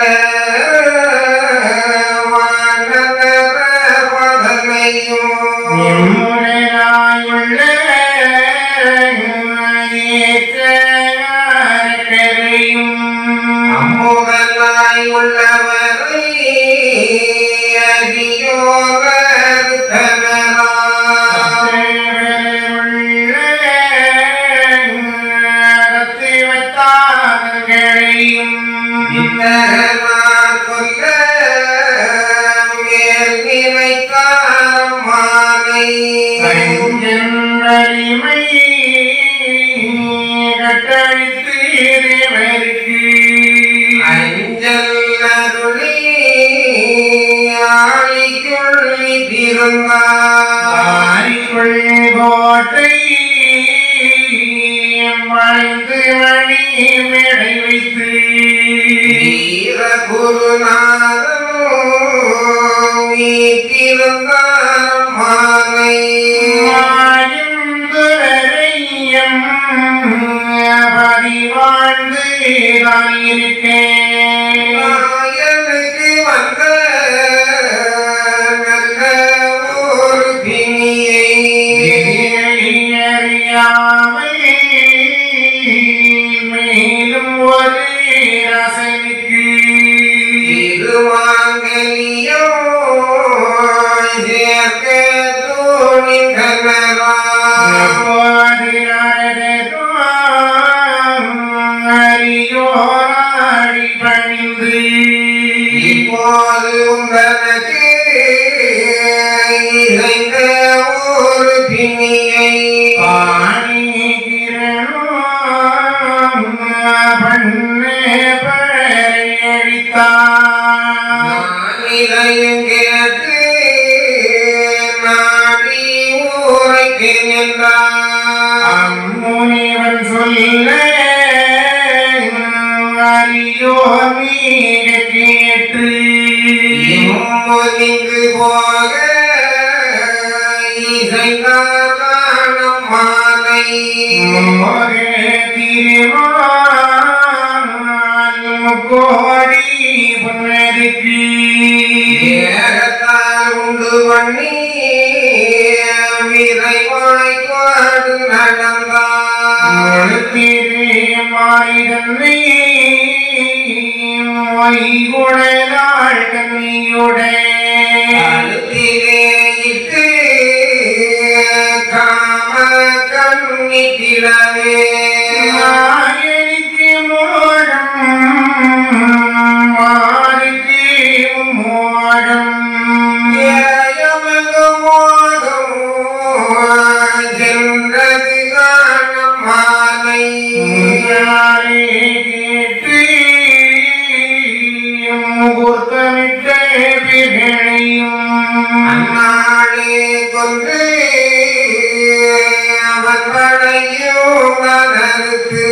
அம்முகனாய் உள்ளவரை அதியோகர் தனராத்தையும் கொல்ல மேல் நினைத்தார் மாலை வலிமை கட்டழித்து தேவருக்கு அஞ்சல் அருளி ஆழிக்குள்ளி திருந்தாரிக்குள் கோட்டை மறைந்து மணி மேடை வைத்து வீர குருநாதனோ வீட்டிருந்தார் மாலை மாயுந்துரையம் பதிவாழ்ந்து நான் இருக்கேன். மாயனுக்கு வந்த நல்ல ஒரு பிணியை அறியாமல் மேலும் ஒரு ரசனுக்கு திருமாங்கலியோ சேர்க்க தோணிகளா அறியோராடி பணிந்து இப்போது உங்களுக்கு இசைந்த ஒரு பிணியை பண்ணே பழையடித்தான். நான் இதையும் கேட்டு நாடி ஊரைக்கு நின்றான். அம்முனிவன் சொல்ல அறியோ மீக கேட்டு இம்முனிந்து போக இசைந்தார் காணும் மாலை மோகே திருமால் கோடி பொன்னதிக்கு ஏகத்தால் உண்டு பண்ணி விரைவாய் காடு நடந்தார் மாறிதன்னை வைகுணனாள் கண்ணியுடைய அடுத்திலே இட்டு காம கண்ணிட்டிடவே மாயனிக்கு மோடம் மாறிக்கு மோடம் ஏயமது மோகம் சென்றது காணம் மாலை கேட்டு முகூர்த்தமிட்ட பிகழையும் அந்நாளே கொன்று அவன் வளையும் நகருக்கு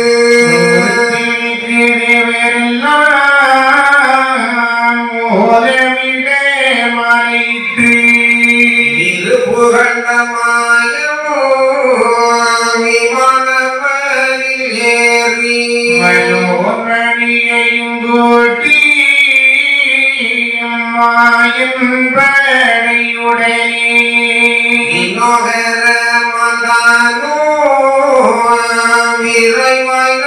இரு புகழ்ந்த மாயம் விமானமதில் ஏறி இன்னொகர மகானோ விரைவாய்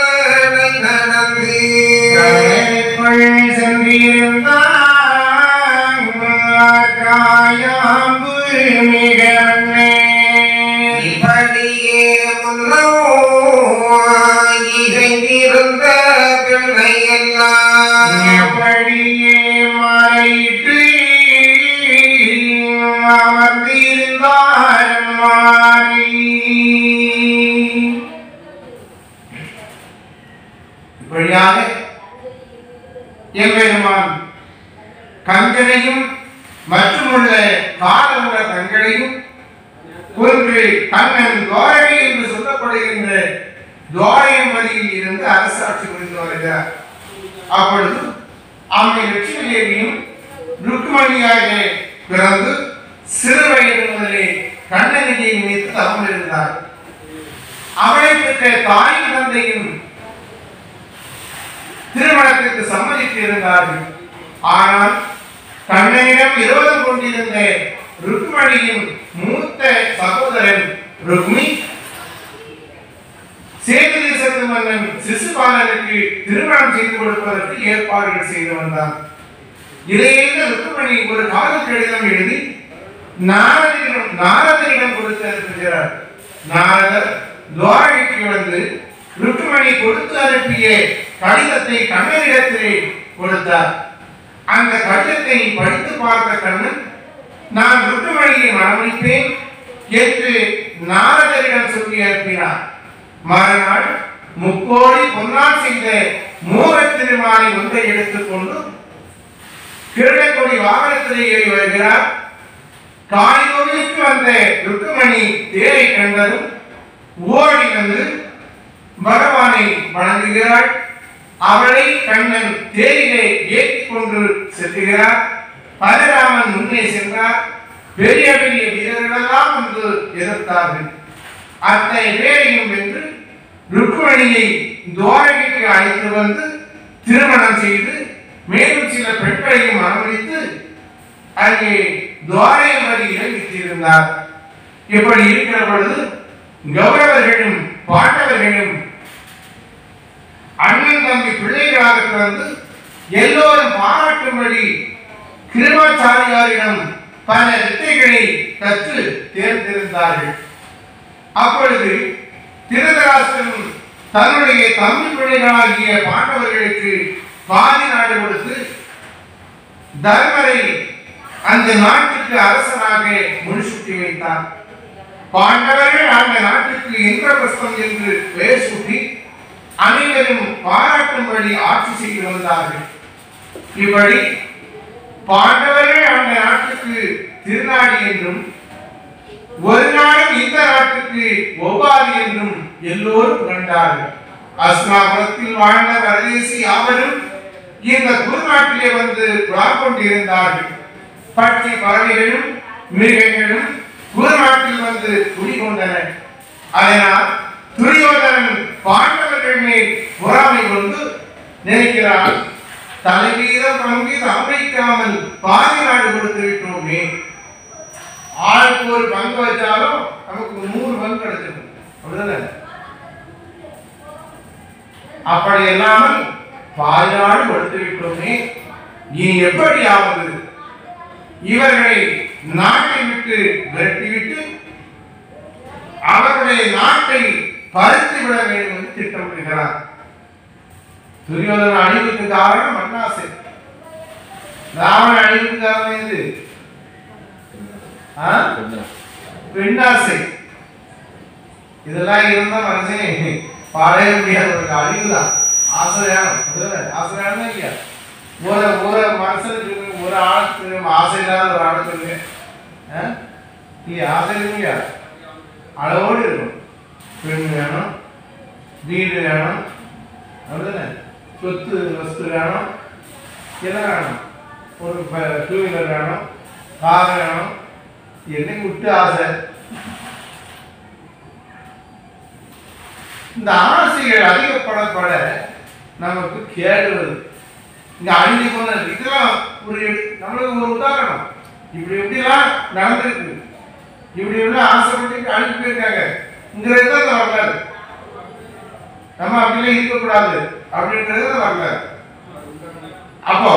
நடந்து இப்படியே முன்னோ இசைந்திருந்த பிள்ளை எல்லாம் அப்படியே மறைத்து அமர்ந்திருந்தார் மாறி இப்படியாக எம்பெருமான் கங்கனையும் மற்றுமுள்ள காலமுள்ள தங்களையும் ஒன்று கண்ணன் துவாரகை என்று சொல்லப்படுகின்ற துவாரகமதியில் இருந்து அரசாட்சி புரிந்து வருகிறார். அப்பொழுது அம்மை லட்சுமி தேவியும் ருக்மணியாக பிறந்து சிறு வயது முதலே கண்ணனியை நினைத்து தவம் இருந்தார். அவளை பெற்ற தாயும் தந்தையும் திருமணத்திற்கு சம்மதித்து இருந்தார்கள். ஆனால் கண்ணனிடம் விரோதம் கொண்டிருந்த ருக்மணியின் மூத்த சகோதரன் ருக்மி சேது தேசத்து மன்னன் சிசுபாலனுக்கு திருமணம் செய்து கொடுப்பதற்கு ஏற்பாடுகள் செய்து வந்தான். இதையேந்த ருக்மணி ஒரு காதல் கடிதம் எழுதி நாரதரிடம் கொடுத்து அனுப்புகிறார். நாரதர் துவாரகைக்கு வந்து ருக்மணி கொடுத்து அனுப்பிய கடிதத்தை கண்ணனிடத்திலே கொடுத்தார். அந்த கடிதத்தை படித்து பார்த்த கண்ணன், நான் ருக்மணியை மணமுடிப்பேன் என்று நாரதரிடம் சொல்லி அனுப்பினார். மறுநாள் முக்கோடி பொன்னால் செய்த மூவர் திருமாலை ஒன்றை எடுத்துக்கொண்டு கிருடக்கொடி வாகனத்திலே ஏறி வருகிறார். காளிகோவிலுக்கு வந்த ருக்மணி தேரை கண்டதும் ஓடி வந்து பகவானை வணங்குகிறாள். அவளை கண்ணன் தேரிலே ஏற்றிக் கொண்டு செல்கிறார். பலராமன் முன்னே சென்றார். பெரிய பெரிய வீரர்களெல்லாம் வந்து எதிர்த்தார்கள். அத்தனை பேரையும் வென்று ருக்மணியை துவாரகைக்கு அழைத்து வந்து திருமணம் செய்து மேலும் சில பெண்களையும் மணமுடித்து அங்கே துவாரகமதியிலே விற்றிருந்தார். இப்படி இருக்கிற பொழுது கௌரவர்களும் பாண்டவர்களும் அண்ணன் தம்பி பிள்ளைகளாக பிறந்து எல்லோரும் பாராட்டும்படி கிருபாச்சாரியாரிடம் பல வித்தைகளை கற்று தேர்ந்திருந்தார்கள். அப்பொழுது திருதராஷ்டிரன் தன்னுடைய தம்பி பிள்ளைகளாகிய பாண்டவர்களுக்கு பாதி நாடு கொடுத்து தர்மரை அந்த நாட்டுக்கு அரசனாக முடிசூட்டி வைத்தார். பாண்டவர்கள் அந்த நாட்டுக்கு இந்திரபிரஸ்தம் என்று பெயர் சூட்டி அனைவரும் பாராட்டும்படி ஆட்சி செய்து வந்தார்கள். இப்படி பாண்டவர்கள் அந்த நாட்டுக்கு திருநாடி என்றும் ஒரு நாளும் இந்த நாட்டுக்கு ஒவ்வாது என்றும் எல்லோரும் புகழ்ந்தார்கள். அஸ்னாபுரத்தில் வாழ்ந்த வரதேசி யாவரும் இந்த குருநாட்டிலே வந்து கொண்டிருந்தார்கள். பட்சி பறவைகளும் மிருகங்களும் குருநாட்டில் வந்து குடிகொண்டன. அதனால் துரியோதனன் பாண்டவர்கள் மேல் பொறாமை கொண்டு நினைக்கிறான். தலைவீதம் பங்கு அமைக்காமல் பாதி நாடு கொடுத்து விட்டோமே, ஆளுக்கு ஒரு பங்கு வச்சாலும் நமக்கு 100 பங்கு கிடைச்சிடும். அப்படிதானே? அப்படி இல்லாமல் பாதிநாடு கொடுத்து விட்டோமே, நீ எப்படியாவது இவர்களை நாட்டை விட்டு விரட்டிவிட்டு அவருடைய நாட்டை பறித்து விட வேண்டும் என்று திட்டமிடுகிறார். துரியோதன அழிவுக்கு காரணம் மண்ணாசை. ராவண அழிவுக்கு காரணம் எது? பெண்ணாசை. இதெல்லாம் இருந்தா மனுஷன் பாடைய முடியாத ஒரு அழிவுதான். ஆசையானம் ஆசையானம் இல்லையா? ஒரு மனுஷனுக்கு ஒரு ஆளுக்கு ஆசை இல்லாத ஒரு ஆளுக்கு இல்லையா? ஆசை இல்லையா? அளவோடு இருக்கும். பெண் வேணும், வீடு வேணும், அப்படிதானே? சொத்து வஸ்து வேணும், எல்லாம் வேணும். ஒரு 2 வீலர் வேணும், கார் வேணும். என்னைக்கு விட்டு ஆசை? இந்த ஆசைகள் அதிகப்படப்பட நமக்கு கேடு வருது. இங்க அழிஞ்சு போன இதெல்லாம் நம்மளுக்கு ஒரு உதாரணம். இப்படி எப்படிலாம் நடந்திருக்கு, இப்படி எல்லாம் ஆசைப்பட்டு அழிஞ்சு போயிருக்காங்க. இங்கிறது தான் வரலாறு. நம்ம அப்படிலாம் இருக்கக்கூடாது அப்படின்றது வரலாறு. அப்போ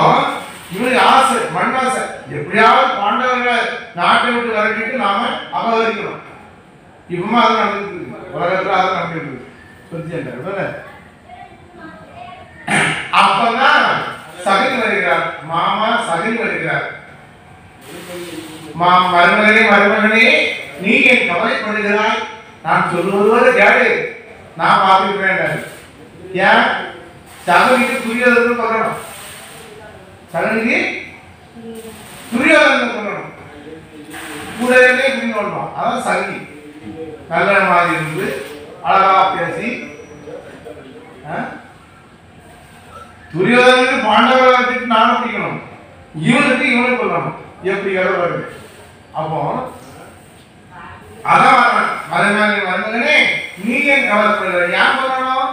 இவனுக்கு ஆசை, மண்ணாசை. எப்படியாவது பாண்டவர்களை நாட்டை விட்டு விரட்டிட்டு நாம அபகரிக்கணும். இப்பமா அது நடந்துருக்கு, உலகத்துல அது நடந்துருக்கு. அப்பதான் சகி வருகிறார், மாமா சகி வருகிறார். மருமகனே நீ என் கவலைப்படுகிறாய், நான் சொல்லுவது கேடு, நான் பார்த்துக்கிறேன். ஏன் சகனிக்கு துரியோதனு சொல்லணும், சகனிக்கு துரியோதனு சொல்லணும், கூடவே சொல்லணும். அதான் சகி. நல்ல மாதிரி இருந்து அழகா பேசி துரியோதனுக்கு பாண்டவர்களுக்கு நானும் பிடிக்கணும், இவனுக்கு இவனை கொள்ளணும். எப்படி வருது? அப்போ அதான் மருமகனே நீ ஏன் கவலைப்படுகிற? ஏன் சொல்லணும்?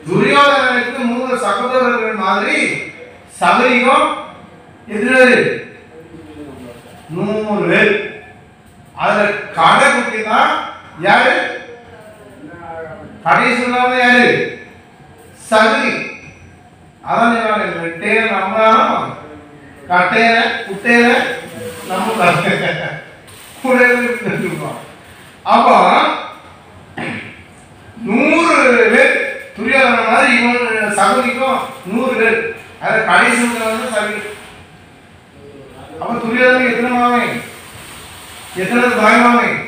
துரியோதனனுக்கு 3 சகோதரர்கள் மாதிரி சபரியும் எதிராரு 100 பேர். அதுல கடை குட்டி தான் யாரு? கடைசி யாரு? சகரி. அதான் ரெட்டையில நம்மளாலும் கட்டையில குட்டையில நம்ம. அப்போ 100 பேர் துரியோதன மாதிரி இவன் சகரிக்கும் 100 பேர். அது கடைசி சகரி. அப்ப துரியோதன எத்தனை மாவன், எத்தனை தாய்மாவன்?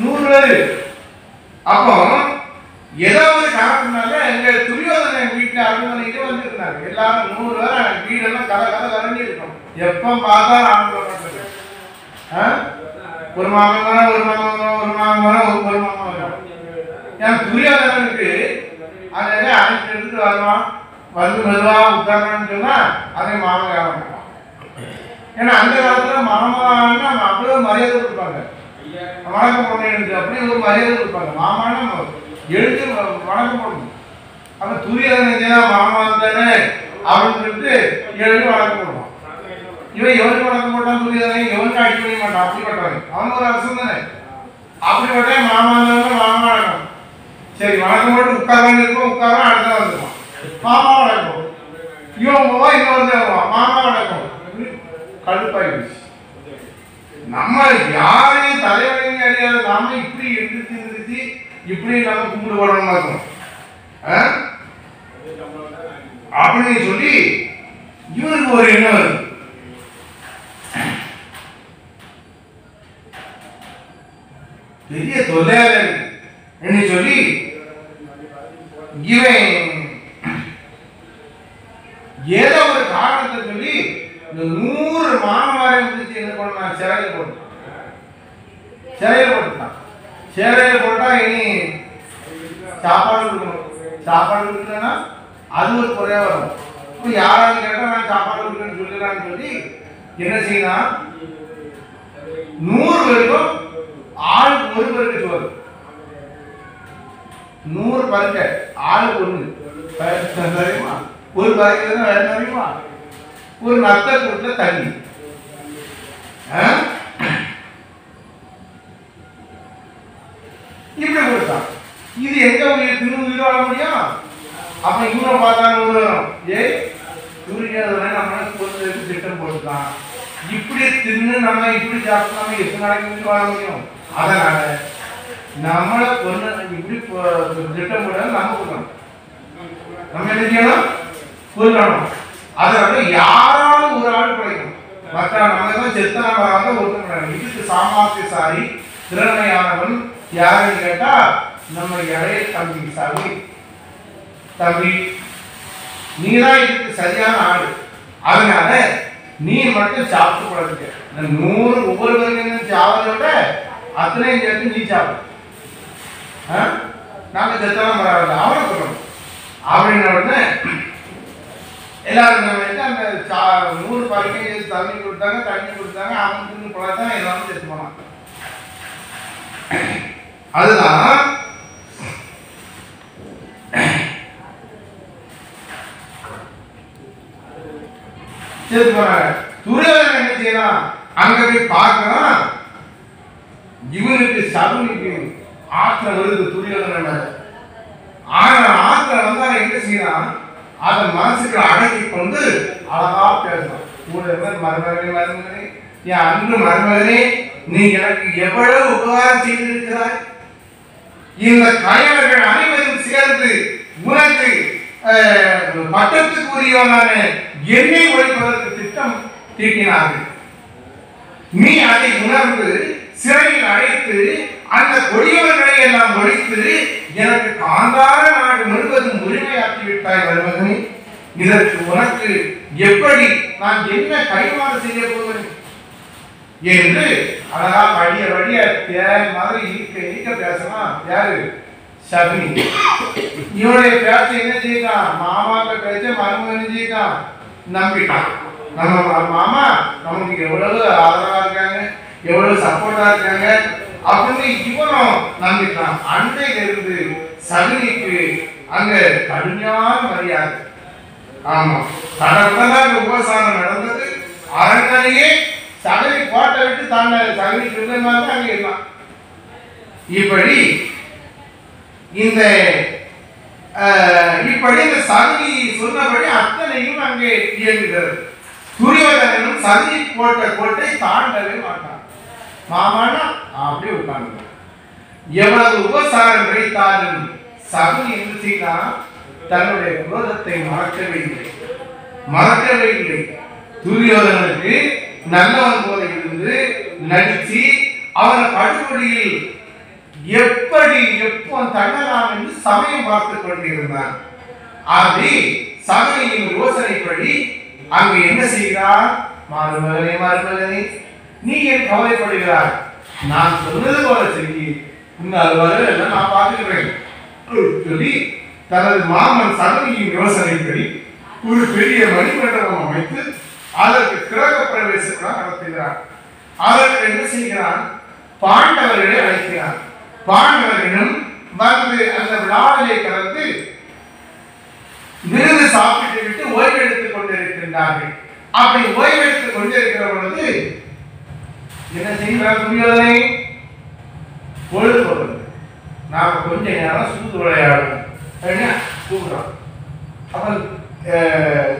100 பேர். அப்போ ஏதோ ஒரு காரணத்தினால எங்க துரியோதன வீட்டுல அருமனைக்கு வந்துருந்தாங்க. எல்லாரும் 100 பேர். வீடெல்லாம் கதை கரண்டி இருக்கும். எப்ப பார்த்தா ஒரு மாமன் வரும், ஒரு மாமன் வரும், ஒரு மாமன் வரும், ஒரு மாமன் வரும். என் துரியோதனனுக்கு அதை அழைத்து எடுத்துட்டு வருவான். வந்து மெதுவா உட்காரன்னு சொன்னா அதே மாமன் காரணம். ஏன்னா அந்த காலத்துல மாமான்னா அவ்வளவு மரியாதை கொடுப்பாங்க. வணக்கம் பண்ணு அப்படி ஒரு மரியாதை கொடுப்பாங்க. மாமான்னா எழுத்து வணக்கம் பண்ணணும். அப்ப துரியோதன மாமா தானே அப்படின்னு சொல்லிட்டு எழுதி வணக்கம் பண்ணுவான். இவன் எவனுக்கு வணக்கம் போட்டான்? துரியோதனன் எவனுக்கு அடிக்க முடிய மாட்டான். அப்படிப்பட்டவன் அவன் ஒரு அரசன் தானே. அப்படிப்பட்ட மாமா மாமா வணக்கம். சரி வணக்கம் போட்டு உட்காரான்னு இருக்கும். உட்காரா அடுத்த வந்துருவான். மாமா வணக்கம். இவன் போவா இன்னொரு வருவான். மாமா வணக்கம். கடுப்பாயிடுச்சு. நம்ம யாரையும் தலைவனையும் அறியாத நாம இப்படி எடுத்து இப்படி நம்ம கும்பிடு போடணுமா இருக்கும் அப்படின்னு சொல்லி இவருக்கு ஒரு எண்ணம் வருது. பெரிய தொல்லையாக என்று சொல்லி இவன் ஏதோ ஒரு காரணத்தை சொல்லி இந்த 100 மாணவரை முடிச்சு என்ன பண்ண சிறையில் போட்டான். சிறையில் போட்டா இனி சாப்பாடு கொடுக்கணும். சாப்பாடு கொடுக்கலன்னா அது ஒரு குறையா வரும். இப்போ யாராவது கேட்டா நான் சாப்பாடு கொடுக்கணும்னு சொல்லிடலான்னு சொல்லி என்ன செய்யலாம்? 100 பேருக்கும் ஆளுக்கு 1 பேருக்கு சோறு. 100 பருக்க ஆளுக்கு 1. தெரியுமா? ஒரு பாய்க்கு வேற தெரியுமா? ஒரு நத்த கூட்டுல தண்ணி இப்படி கொடுத்தான். இது எங்க உயிர் திரு உயிர் வாழ முடியும்? அப்ப இவரை பார்த்தா வரும். துரியோதனை நம்ம திட்டம் போட்டுதான் இப்படி தின்னு நம்ம இப்படி சாப்பிட்டு நம்ம எத்தனை நாளைக்கு உயிர் வாழ முடியும்? அதனால நம்மளை பொண்ணு இப்படி திட்டம் போட நம்ம கொடுக்கணும். நம்ம என்ன செய்யணும்? கொல்லணும். அதனால யாராலும் ஒரு ஆள் பிழைக்கணும். மற்ற நம்ம செத்தனவராக ஒருத்தர். இதுக்கு சாமாத்தியசாரி திறமையானவன் யாருன்னு கேட்டா நம்ம இளைய தம்பி சாமி. தம்பி நீதான் இதுக்கு சரியான ஆளு. அதனால நீ மட்டும் சாப்பிட்டு போடுறதுக்கு 100 ஒவ்வொருவருக்கும் சாவதை விட அத்தனையும் சேர்த்து நீ சாப்பிடு. நாங்க செத்தனம் வராது அவனை சொல்லணும் அப்படின்ன உடனே எல்லாரும் அந்த 100 பறக்கை தண்ணி கொடுத்தாங்க அவனுக்கு பழத்தான் எல்லாரும் செத்து போனான். அதுதான் செத்து போனாங்க. துரியோதனன் என்ன செய்யலாம்? அங்க போய் பார்க்கலாம். இவனுக்கு சகுனிக்கு ஆத்திரம் வருது துரியோதனன். ஆத்திரம் வந்தா என்ன செய்யலாம்? அதை மனசுக்கு அடக்கி கொண்டு அழகா பேசணும். மருமகனே, என் அன்பு மருமகனே, நீ எனக்கு எவ்வளவு உபகாரம் செய்திருக்கிறாய். இந்த கயவர்கள் அனைவரும் சேர்ந்து உனக்கு பட்டத்துக்குரியவனான என்னை ஒழிப்பதற்கு திட்டம் தீட்டினார்கள். நீ அதை உணர்ந்து சிறையில் அடைத்து அந்த கொடியவர்களை எல்லாம் ஒழித்து எனக்கு காந்தார நாடு முழுவதும் உரிமையாக்கி விட்டாய் மருமகனே. இதற்கு உனக்கு எப்படி நான் என்ன கைமாறு செய்ய போவேன் என்று அழகா வடிய தேர் மாதிரி ஈக்க பேசலாம். யாரு? சகுனி. இவனுடைய பேச்ச என்ன செய்தான்? மாமாக்க பேச்ச மருமகன் செய்தான். நம்பிட்டான். நம்ம மாமா நமக்கு எவ்வளவு ஆதரவா இருக்காங்க, எவ்வளவு சப்போர்ட்டா இருக்காங்க அப்படின்னு இவனும் நம்பிட்டான். அன்றையில இருந்து சகுனிக்கு அங்க கடுமையான மரியாதை. ஆமா, கடற்கரை உபசாரம் நடந்தது. அரண்மனையே சகுனி கோட்டை விட்டு தாண்ட சகுனி பிள்ளைமாதான் அங்க இருந்தான். இப்படி இந்த சகுனி சொன்னபடி அத்தனையும் அங்கே இயங்குகிறது. துரியோதனனும் சகுனி போட்ட கோட்டை தாண்டவே மாட்டான். மாமானா அப்படியே உட்கார்ந்து எவ்வளவு உபசாரம் கிடைத்தாலும் சகுனி என்ன செய்தான்? தன்னுடைய குரோதத்தை மறக்கவே இல்லை. துரியோதனனுக்கு நல்லவன் போல இருந்து நடிச்சு அவனை படுகொலியில் எப்படி எப்போ தள்ளலாம் என்று சமயம் பார்த்துக் கொண்டிருந்தான். அது சகுனியின் யோசனைப்படி அங்கு என்ன செய்கிறார்? மருமகனே, நீ ஏன் கவலைப்படுகிறாய்? நான் சொன்னது போல செய்தி இன்னும் நான் பார்த்துக்கிறேன் சொல்லி தனது மாமன் சகுனியின் யோசனைப்படி ஒரு பெரிய மணிமண்டபம் அமைத்து அதற்கு கிரக பிரவேசம் நடத்துகிறார். அதற்கு என்ன செய்கிறான்? பாண்டவர்களை அழைக்கிறார். பாண்டவர்களும் வந்து அந்த விழாவிலே கலந்து விருது சாப்பிட்டு விட்டு ஓய்வெடுத்துக் கொண்டிருக்கின்றார்கள். அப்படி ஓய்வெடுத்துக் கொண்டிருக்கிற பொழுது என்ன செய்கிறார்? துரியோதனை பொழுது போடுறது, நாம கொஞ்ச நேரம் சூது விளையாடணும் கூப்பிடுறோம். அப்ப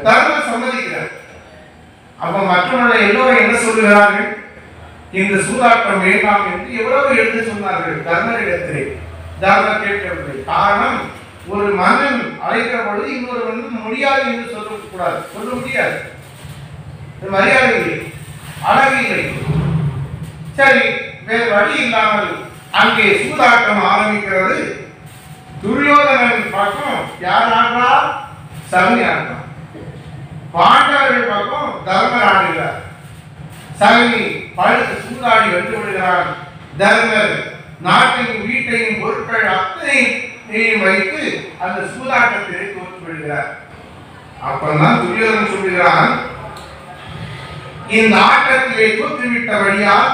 தர்மம் சம்மதிக்கிறார். அப்ப மற்றவர்கள் எல்லோரும் என்ன சொல்லுகிறார்கள்? இந்த சூதாட்டம் வேண்டாம் என்று எவ்வளவு எடுத்து சொன்னார்கள் தர்மரிடத்திலே. தர்மர் கேட்கவில்லை. காரணம், ஒரு மன்னன் அழைக்கிற பொழுது இன்னொரு மன்னன் முடியாது என்று சொல்லக்கூடாது, சொல்ல முடியாது. மரியாதை இல்லை, அழகு இல்லை. சரி, வேறு வழி இல்லாமல் அங்கே சூதாட்டம் ஆரம்பிக்கிறது. துரியோதனன் பக்கம் யார் ஆடுறா? சகுனி ஆடுறான். பாண்டவர்கள் பக்கம் தர்மர் ஆடுகிறார். சகுனி பழுத்து சூதாடி வென்று விடுகிறான். தர்மர் நாட்டையும் வீட்டையும் பொருட்கள் அத்தனையும் வைத்து அந்த சூதாட்டத்திலே தோற்று விடுகிறார். அப்பதான் துரியோதனன் சொல்கிறான், இந்த ஆட்டத்திலே தோற்றுவிட்டபடியால்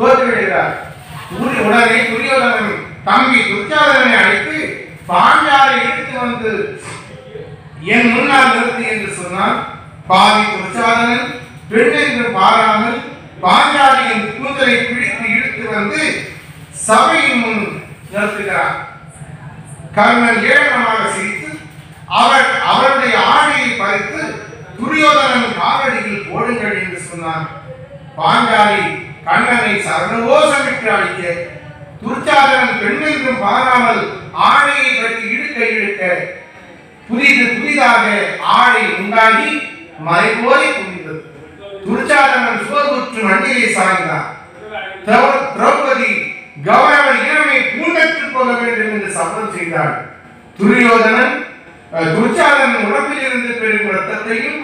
தோற்றுவிடுகிறார். உடனே துரியோதனன் தம்பி துச்சாதனனை அழைத்து பாஞ்சாலை இழுத்து வந்து என் முன்னால் நிறுத்தி என்று சொன்னான். பாவி துச்சாதனன் பெண் என்று பாராமல் பாஞ்சாலியின் கூந்தலை பிடித்து இழுத்து வந்து சபையின் முன் நிறுத்துகிறார். கர்ணன் ஏளனமாக சிரித்து அவருடைய ஆடையை பறித்து துரியோதனன் காலடியில் போடுங்கள் என்று சொன்னான். பாஞ்சாலி கண்ணனை சர்வகோஷமிட்டு அழிக்க துச்சாதனன் பெண் என்றும் பாராமல் ஆடையை பற்றி இழுக்க புதிதாக ஆடை உண்டாகி மறைபோய் புரிந்தது. துச்சாதனன் சோர்வுற்று மண்டியை சாய்ந்தார். திரௌபதி கௌரவ இனமை பூண்டற்றுக் கொள்ள வேண்டும் என்று சபதம் செய்தார். துச்சாதனன் உடம்பில் இருந்து பெறும் ரத்தத்தையும்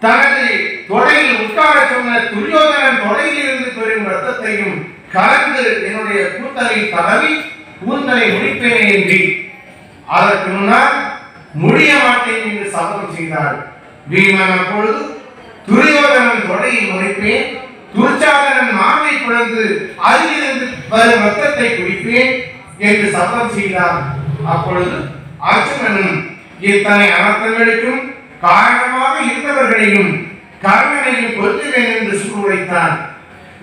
தனது தொடையில் உட்கார சொன்ன துரியோதனன் தொடையில் இருந்து பெறும் ரத்தத்தையும் கலந்து என்னுடைய கூந்தலை தடவி கூந்தலை முடிப்பேனே என்று அதற்கு முன்னால் முடிய மாட்டேன் என்று சபதம் செய்தார். பீமன் அப்பொழுது துரியோதனன் தொடையை முறைப்பேன், துச்சாதனன் மாவை பிளந்து அதிலிருந்து வரும் ரத்தத்தை குடிப்பேன் என்று சபதம் செய்தார். அப்பொழுது அர்ஜுனனும் இத்தனை அனர்த்தங்களுக்கும் காரணமாக இருந்தவர்களையும் கர்ணனையும் கொல்லுவேன் என்று சூளுரைத்தான்.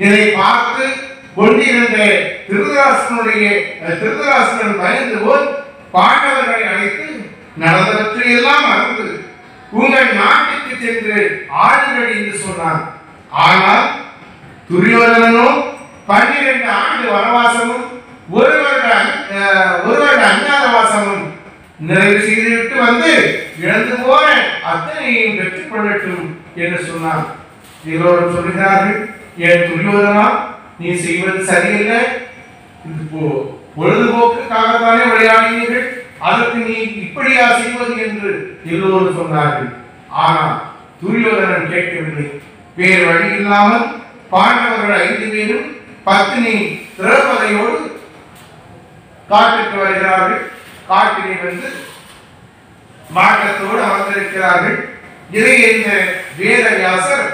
இதை பார்த்து கொண்டிருந்த திருதராஷ்டிரன் பயந்து போல் பாண்டவர்களை அழைத்து நடந்தவற்றையெல்லாம் மறந்து உங்கள் நாட்டுக்கு சென்று ஆளுங்கள் என்று சொன்னார். ஆனால் துரியோதனனோ 12 ஆண்டு வனவாசமும் ஒரு வருட அஞ்ஞாதவாசமும் நிறைவு செய்துவிட்டு வந்து இழந்து போன அத்தனையும் பெற்றுக் கொள்ளட்டும் என்று சொன்னார். எல்லோரும் சொல்கிறார்கள், என் துரியோதனா, நீ செய்வது சரியில்லை, பொழுதுபோக்குக்காகத்தானே விளையாடினீர்கள், அதற்கு நீ இப்படியா செய்வது என்று எல்லோரும் சொன்னார்கள். ஆனால் துரியோதனன் கேட்கவில்லை. வேறு வழி இல்லாமல் பாண்டவர்கள் 5 பேரும் பத்தினி திரௌபதியோடு காட்டுக்கு வருகிறார்கள். காட்டிலே வந்து மாட்டத்தோடு அமர்ந்திருக்கிறார்கள். இதை இந்த வேதவியாசர்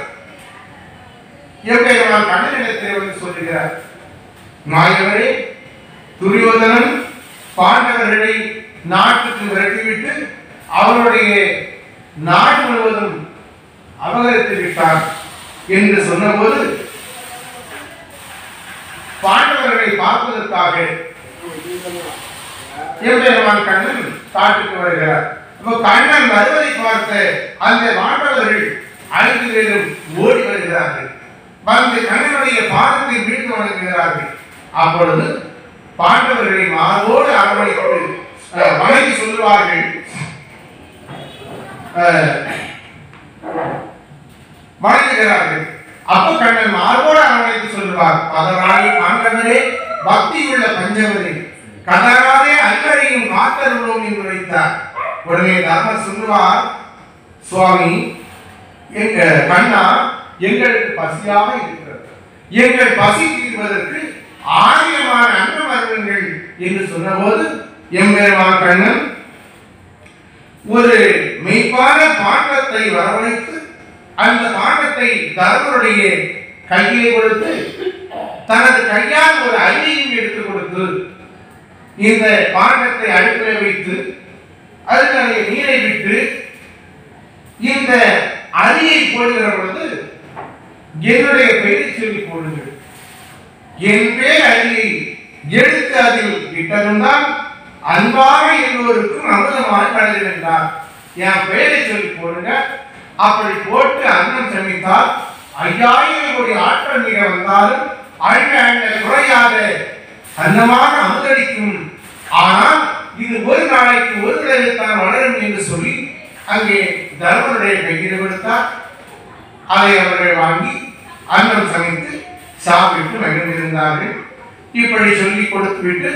எவ்வளவு கண்ணனிடத்தில் வந்து சொல்லுகிறார், மாயவரே, துரியோதனன் பாண்டவர்களை நாட்டுக்கு விரட்டிவிட்டு அவருடைய நாடு முழுவதும் அபகரித்து விட்டார் என்று சொன்னபோது பாண்டவர்களை பார்ப்பதற்காக எம்பெருமான் கண்ணன் காட்டுக்கு வருகிறார். கண்ணன் வருவதை பார்த்த அந்த பாண்டவர்கள் 5 பேரும் ஓடி வருகிறார்கள். வந்து கண்ணனுடைய பாதத்தை மீண்டு வணங்குகிறார்கள். அப்பொழுது பாண்டவர்களை மார்போடு அரவணைத்து வணங்கி சொல்லுவார்கள், வணங்குகிறார்கள். அப்ப கண்ணன் மார்போடு அரவணைத்து சொல்லுவார், பதராளி பாண்டவரே, பக்தியுள்ள பஞ்சவரே, கதராதே அல்லறையும் காத்தருளோம் என்று வைத்தார். உடனே தர்மர் சொல்லுவார், சுவாமி, எங்க கண்ணா, எங்களுக்கு பசியாக இருக்கிறது, எங்கள் பசி தீர்வதற்கு ஆயிரமான அன்னம் வருவீர்கள் என்று சொன்னபோது எம்பெருமான் கண்ணன் ஒரு மெய்ப்பான பாண்டத்தை வரவழைத்து அந்த பாண்டத்தை தர்மருடைய கையிலே கொடுத்து தனது கையால் ஒரு அரியையும் எடுத்துக் கொடுத்து இந்த பாண்டத்தை அடுப்பில் வைத்து அதனுடைய நீரை விட்டு இந்த அரியை போடுகிற பொழுது என்னுடைய பெயரை சொல்லி போடுங்கள், என் பேர் அரியை எடுத்து அதில் விட்டதும்தான் அன்பாக எல்லோருக்கும் அமுதமாக கலந்து என்றார். என் பெயரை சொல்லி போடுங்க. அப்படி போட்டு அன்னம் சமைத்தால் 5000 கோடி ஆற்றல் மிக வந்தாலும் அழக குறையாத அன்னமாக அமுதளிக்கும். ஆனால் இது ஒரு நாளைக்கு ஒரு தடவைத்தான் வளரும் என்று சொல்லி அங்கே தர்மருடைய கையில் கொடுத்தார். அதை அவர்கள் வாங்கி அன்னம் சமைத்து சாப்பிட்டு மகிழ்ந்திருந்தார்கள். இப்படி சொல்லி கொடுத்துவிட்டு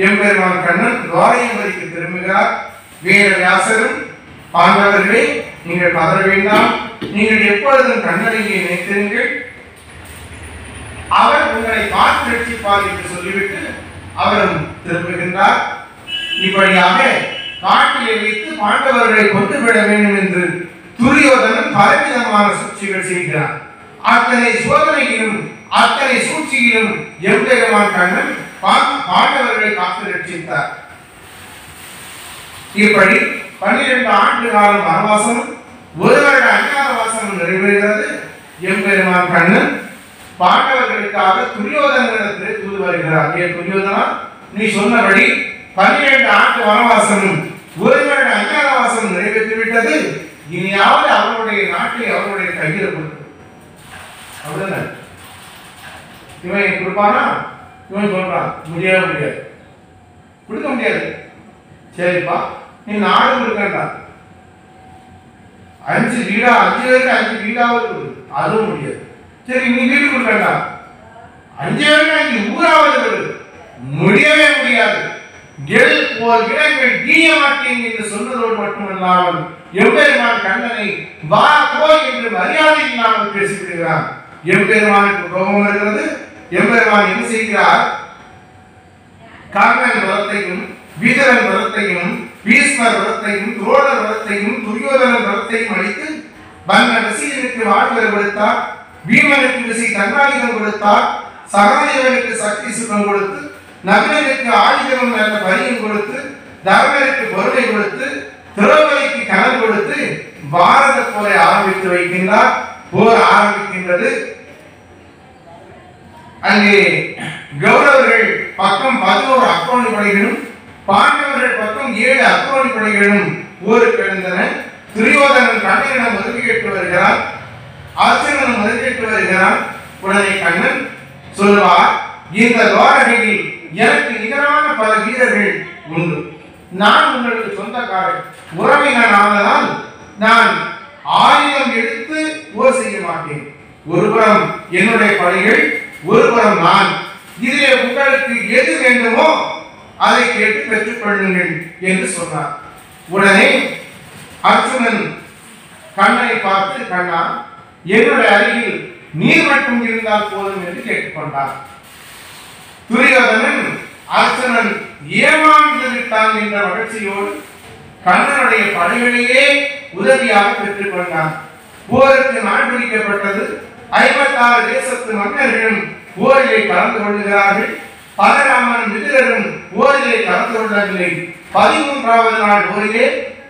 எம்பெருமான் கண்ணன் துவாரகம்பதிக்கு திரும்புகிறார். வேதவியாசரும், பாண்டவர்களே, நீங்கள் பதற வேண்டாம், நீங்கள் எப்பொழுதும் கண்ணனையை நினைத்திருங்கள், அவர் உங்களை பார்த்து ரட்சிப்பார் என்று சொல்லிவிட்டு அவரும் திரும்புகின்றார். இப்படியாக காட்டிலே வைத்து பாண்டவர்களை கொண்டுவிட வேண்டும் என்று துரியோதனன் பலவிதமான சூழ்ச்சிகள் செய்கிறார். அத்தனை சோதனையிலும் அத்தனை சூழ்ச்சியிலும் எம்பெருமான் கண்ணன் பாண்டவர்களை காத்து ரட்சித்தார். இப்படி 12 ஆண்டு காலம் வனவாசம், ஒரு வருட அஞ்ஞானவாசம் நிறைவேறுகிறது. எம்பெருமான் கண்ணன் பாண்டவர்களுக்காக துரியோதனத்திலே தூது வருகிறார். ஏன் துரியோதனா, நீ சொன்னபடி 12 ஆண்டு வனவாசமும் ஒரு வருட அஞ்ஞானவாசம் நிறைவேற்றி விட்டது. இனியாவது அவனுடைய நாட்டை அவனுடைய கையில் கொடுத்து அவ்வளவுதான். இவன் கொடுப்பானா? இவன் சொல்றான் முடியாது, கொடுக்க முடியாது. சரிப்பா, நீ நாடு கொடுக்கண்டா, 5 வீடா, 5 பேருக்கு 5 வீடாவது கொடு, அதுவும் முடியாது. சரி, நீ வீடு கொடுக்கண்டா, 5 பேருக்கு 5 ஊராவது கொடு, முடியவே முடியாது. இடங்கள் தீய மாட்டேன் என்று சொன்னதோடு மட்டுமல்லாமல் எம்பெருமான் கண்ணனை வா போ என்று மரியாதை இல்லாமல் பேசிவிடுகிறான். எம்பெருமானுக்கு கோபம் வருகிறது. எம்பெருமான் என்ன செய்கிறார்? கர்ணன் வதத்தையும் வீரன் வதத்தையும் பீஷ்மர் வதத்தையும் துரோணர் வதத்தையும் துரியோதனன் வதத்தையும் அளித்து வந்த விசையனுக்கு வாழ்வர் கொடுத்தார், பீமனுக்கு விசை கண்ணாயுதம் கொடுத்தார், சகாதேவனுக்கு சக்தி சுகம் கொடுத்து, நகுலனுக்கு ஆயுதம் நல்ல பரியம் கொடுத்து, தர்மனுக்கு பொருளை கொடுத்து, திரௌபதிக்கு கனல் கொடுத்து பாரத போரை ஆரம்பித்து வைக்கின்றார். போர் ஆரம்பிக்கின்றது. அங்கே கௌரவர்கள் பக்கம் 11 அக்ரோணி படைகளும் பாண்டவர்கள் பக்கம் 7 அக்ரோணி படைகளும் போருக்கு எழுந்தன. துரியோதனன் கண்ணனிடம் உதவி கேட்டு வருகிறார், அர்ஜுனன் உதவி கேட்டு வருகிறான். உடனே கண்ணன் சொல்வார், இந்த துவாரகையில் எனக்கு நிகரான பல வீரர்கள் உண்டு. நான் உங்களுக்கு சொந்தக்காரன், உறவினர் ஆனதால் நான் ஆயுதம் எடுத்து போர் செய்ய மாட்டேன். ஒருபுறம் என்னுடைய படைகள், ஒருபுறம் நான். இதிலே உங்களுக்கு எது வேண்டுமோ அதை கேட்டு பெற்றுக் கொள்ளுங்கள் என்று சொன்னார். உடனே அர்ஜுனன் கண்ணனை பார்த்து, கண்ணா, என்னுடைய அருகில் நீர் மட்டும் இருந்தால் போதும் என்று கேட்டுக்கொண்டார். துரியோதனன் அர்ஜுனன் ஏமாந்து விட்டான் என்ற மகிழ்ச்சியோடு கண்ணனுடைய படைகளையே உதவியாக பெற்றுக் கொண்டான். போருக்கு நாள் பிடிக்கப்பட்டது. 56 தேசத்து மன்னர்களும் போரிலே கலந்து கொள்கிறார்கள். பலராமன் விதுரரும் போரிலே கலந்து கொள்ளவில்லை. 13வது நாள் போரிலே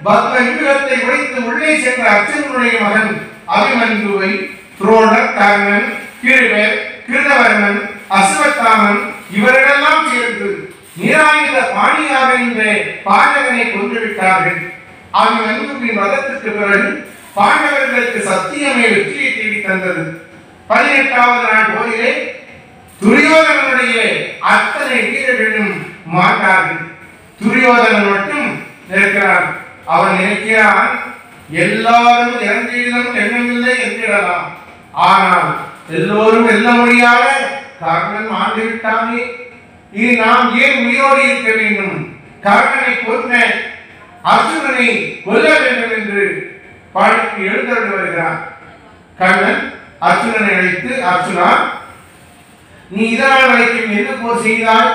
பத்ம யுகத்தை உடைத்து உள்ளே சென்ற அர்ஜுனனுடைய மகன் அபிமன்யுவை துரோணர், கர்ணன், கிருபர், கிருதவர்மன், அசுவத்தாமன் இவர்களெல்லாம் சேர்ந்து நிராயுத பாணியாக இந்த பாண்டவனை கொன்றுவிட்டார்கள். அபிமன்யுவின் வதத்துக்கு பிறகு பாண்டவர்களுக்கு சத்தியமே வெற்றியை தேடி தந்தது. 18வது நாள் போரிலே துரியோதனனுடைய அத்தனை வீரர்களும் மாட்டார்கள். துரியோதனன் மட்டும் இருக்கிறான். அவன் நினைக்கிறான், எல்லாரும் இறந்திடம் எண்ணமில்லை என்கிறலாம். ஆனால் எல்லோரும் வெல்ல முடியாத கர்ணன் ஆண்டு விட்டானே, இனி நாம் ஏன் உயிரோடு இருக்க வேண்டும்? கர்ணனை கொன்ற அர்ஜுனனை கொல்ல வேண்டும் என்று பாடிக்கு எழுந்தருள் வருகிறான். கர்ணன் அர்ஜுனனை அழைத்து, அர்ஜுனா, நீ இதனால் வரைக்கும் என்ன போர் செய்தால்?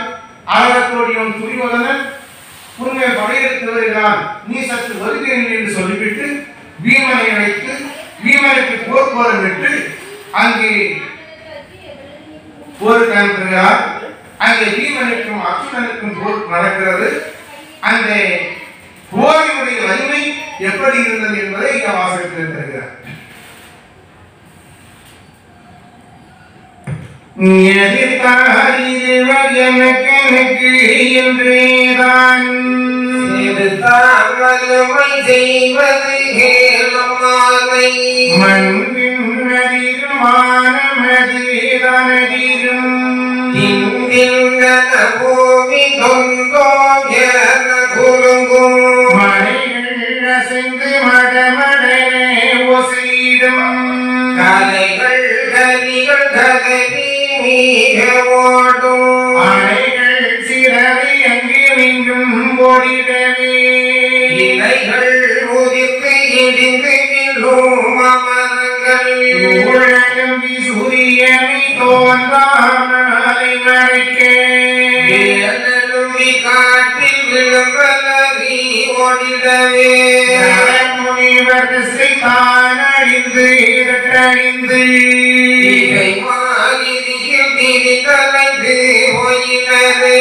அழகத்தோடியும் துரியோதனன் உண்மை படையெடுத்து வருகிறான், நீ சற்று வருகிறேன் என்று சொல்லிவிட்டு பீமனை அழைத்து பீமனுக்கு போர்க்கோலம் விட்டு அங்கே போர் காண்கிறார். அங்கே பீமனுக்கும் அர்ஜுனனுக்கும் போர் நடக்கிறது. அந்த போரினுடைய வலிமை எப்படி இருந்தது என்பதை இந்த வாசகத்தில் தருகிறார். எனக்கு என்றேதான் வலுமை செய்வது கேளமாலை மண்ணின் அதிருமானமதிரும் திங்கன பூமி தொந்தோம் என குலுங்கும் மலைகள் அசைந்து மடமடனே ஒசைடும் கலைகள் கலிகள் கதறி மீக ஓடும் அலைகள் சிறவை அங்கிருந்தும் ஓடிடவே இலைகள் உதிர்ந்து இடிந்து விழும் அமரங்கள் உலகம்பி சூரியனை தோன்றாமலை மறைக்கே வேலெழும்பி காற்றில் விழும்பலறி ஓடிடவே முனிவர் திசைத்தான் அழிந்து இரட்டழிந்து இகை மாலிரி ஓடினரே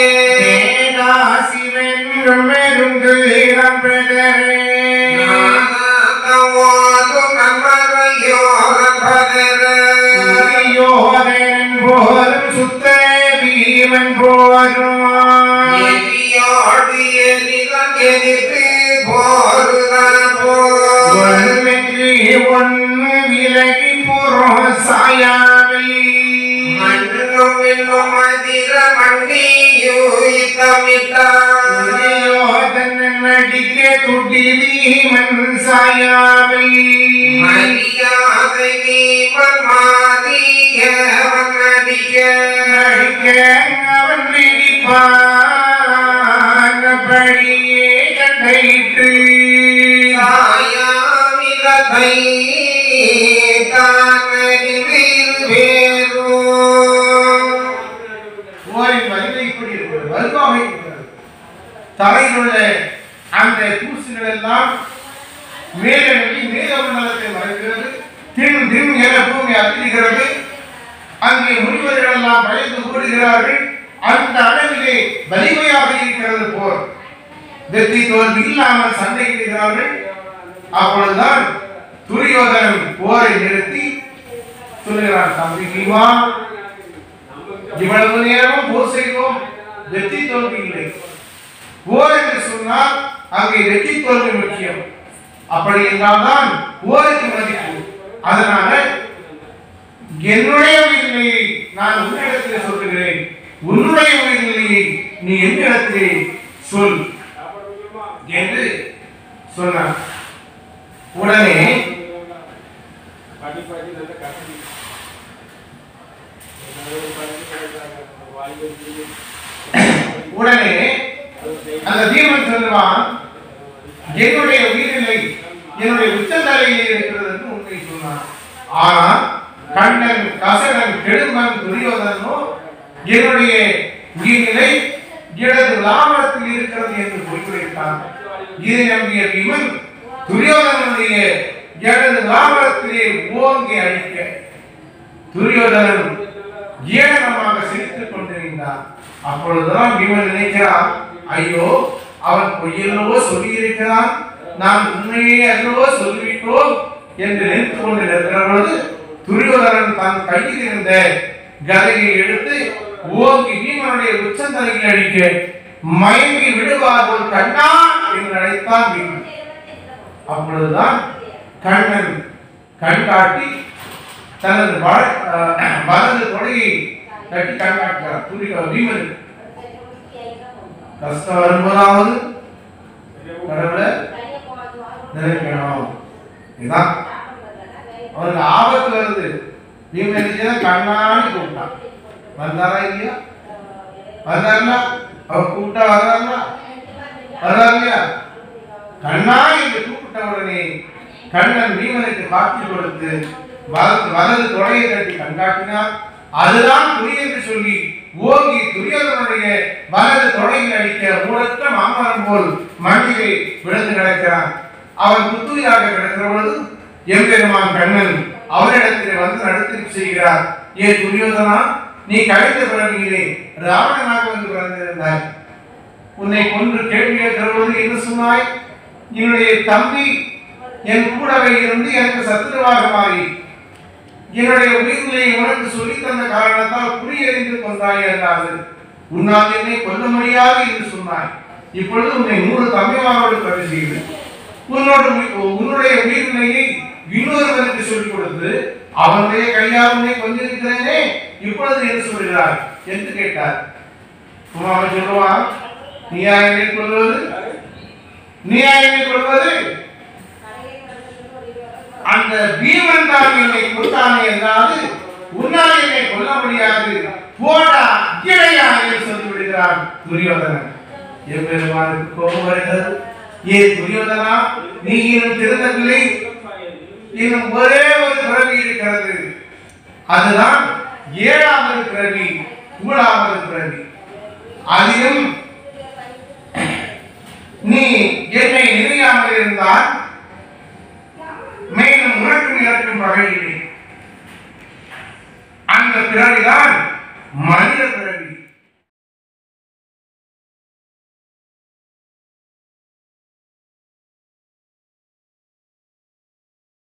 சிவன் மெருங்குயிரம் பெறரே நாதவாதும் அமரயோகம் யோகன் போரும் சுத்த பீமன் போரும் எரியோடு எரிதம் எரித்து போருதான் போர் வெற்றி ஒன்று விலகி போறோம் சாயாவில் மண்ணும் இன்னும் மதிர மண்டியோ நடிக்க துடி பீமன் சாயாவில் மரியாதை வீமன் மாறியவன் நடிக்க அவன் பிடிப்பான் படியே கண்டையிட்டு சாயாவிலதை தானறிவில் வேறோ போரின் வலிமை இப்படி இருக்கிறது, வலுவாக இருக்கிறது. தலையில் உள்ள அந்த தூசுகள் எல்லாம் மேலே மேகமண்டலத்தை மறைக்கிறது. தின் தின் என பூமி அதிர்கிறது. அங்கே முனிவர்கள் எல்லாம் பயந்து ஓடுகிறார்கள். அந்த அளவிலே வலிமையாக இருக்கிறது போர். வெற்றி தோல்வி இல்லாமல் சண்டையிடுகிறார்கள். அப்பொழுதுதான் துரியோதனன் போரை நிறுத்தி சொல்கிறான், தம்பி பீமா, இவ்வளவு நேரமும் போர் செய்தோம், வெற்றி தோல்வி இல்லை. போர் என்று சொன்னால் அங்கே வெற்றி தோல்வி முக்கியம். அப்படி என்றால்தான் போருக்கு மதிப்பு. அதனால என்னுடைய உயிர்நிலையை நான் உன்னிடத்திலே சொல்லுகிறேன், உன்னுடைய உயிர்நிலையை நீ என்னிடத்திலே சொல் என்று சொன்னார். உடனே அந்த தீமன் சொல்லுவான், என்னுடைய உயிரிலை என்னுடைய உச்சந்தலையில் இருக்கிறது என்று உண்மை சொன்னான். ஆனால் கண்ணன், கசகன், கெடுமன், துரியோதனோ என்னுடைய உயிர்நிலை இடது லாபத்தில் இருக்கிறது என்று குறிப்பிட்டான். இதை நம்பிய பீமன் துரியோதனனுடைய இடது லாபத்திலே ஓங்கி அடிக்க துரியோதனன் ஏளனமாக சிரித்துக் கொண்டிருந்தான். அப்பொழுதுதான் பீமன் நினைக்கிறான், ஐயோ, அவன் பொய்யல்லவோ சொல்லியிருக்கிறான், நாம் உண்மையே அல்லவோ சொல்லிவிட்டோம் என்று நினைத்துக் கொண்டு இருக்கிற பொழுது துரியோதனன் தன் கையில் இருந்த கதையை எடுத்து ஓங்கி பீமனுடைய உச்சந்தலையில் அடிக்க மயங்கி விடுவார்கள் கண்ணா என்று அழைத்தான் பீமன். அப்பொழுதுதான் கண்ணன் கண் காட்டி தனது வலது தொடையை கட்டி கண் காட்டுகிறார். பீமன் கஷ்டம் வரும்போதாவது கடவுளை நினைக்கணும். இதுதான் அவருக்கு ஆபத்து வருது. பீமன் கண்ணாடி கூப்பிட்டான். வந்தாரா இல்லையா? வந்தாருன்னா அவர் கூப்பிட்டா வர்றாருன்னா வர்றா இல்லையா? கண்ணா என்று கூப்பிட்ட உடனே கண்ணன் பீமனுக்கு காட்சி கொடுத்து வலது தொடையை கட்டி கண்காட்டினார். அதுதான் துரி என்று சொல்லி ஓங்கி துரியோதனுடைய வலது தொடையில் அடிக்க மூடற்ற மாமரம் போல் மண்ணிலே விழுந்து கிடக்கிறான். அவன் புத்துயிராக கிடக்கிற பொழுது எம்பெருமான் கண்ணன் அவரிடத்தில் வந்து நடத்தி செய்கிறார். ஏ துரியோதனா, நீ கழித்த பிறவியிலே ராவணனாக வந்து பிறந்திருந்தாய். உன்னை கொன்று கேள்வி கேட்கிற பொழுது என்ன சொன்னாய்? என்னுடைய தம்பி என் கூடவே இருந்து எனக்கு சத்துருவாக மாறி என்னுடைய உயிர்நிலையை உனக்கு சொல்லி தந்த காரணத்தால் புரியறிந்து கொண்டாய் என்றாது. உன்னால் என்னை கொல்ல முடியாது என்று சொன்னாய். இப்பொழுது உன்னை 100 தம்பிமாரோடு கவி செய்து உன்னுடைய உயிர்நிலையை இன்னொருவருக்கு சொல்லிக் கொடுத்து அவனுடைய கையால் உன்னை கொண்டிருக்கிறேனே, இப்பொழுது என்ன சொல்கிறார் என்று கேட்டார். அவன் சொல்லுவான், நீயா என்னை கொள்வது? நீயா என்னை கொள்வது? அந்த பீமன் தான் என்னை கொண்டானே என்றாது உன்னால் என்னை கொல்ல முடியாது, போடா இடையா என்று சொல்லி விடுகிறான் துரியோதனன். எம்பெருமானுக்கு கோபம் வருகிறது. ஏ துரியோதனா, நீ இன்னும் திருந்தவில்லை. இன்னும் ஒரே ஒரு பிறவி இருக்கிறது. அதுதான் 7வது பிறவி, 3வது பிறவி. அதிலும் நீ என்னை நினையாமல் இருந்தால் மேலும் உனக்கும் இறக்கும் வகையிலே அந்த பிறவிதான் மனித பிறவி.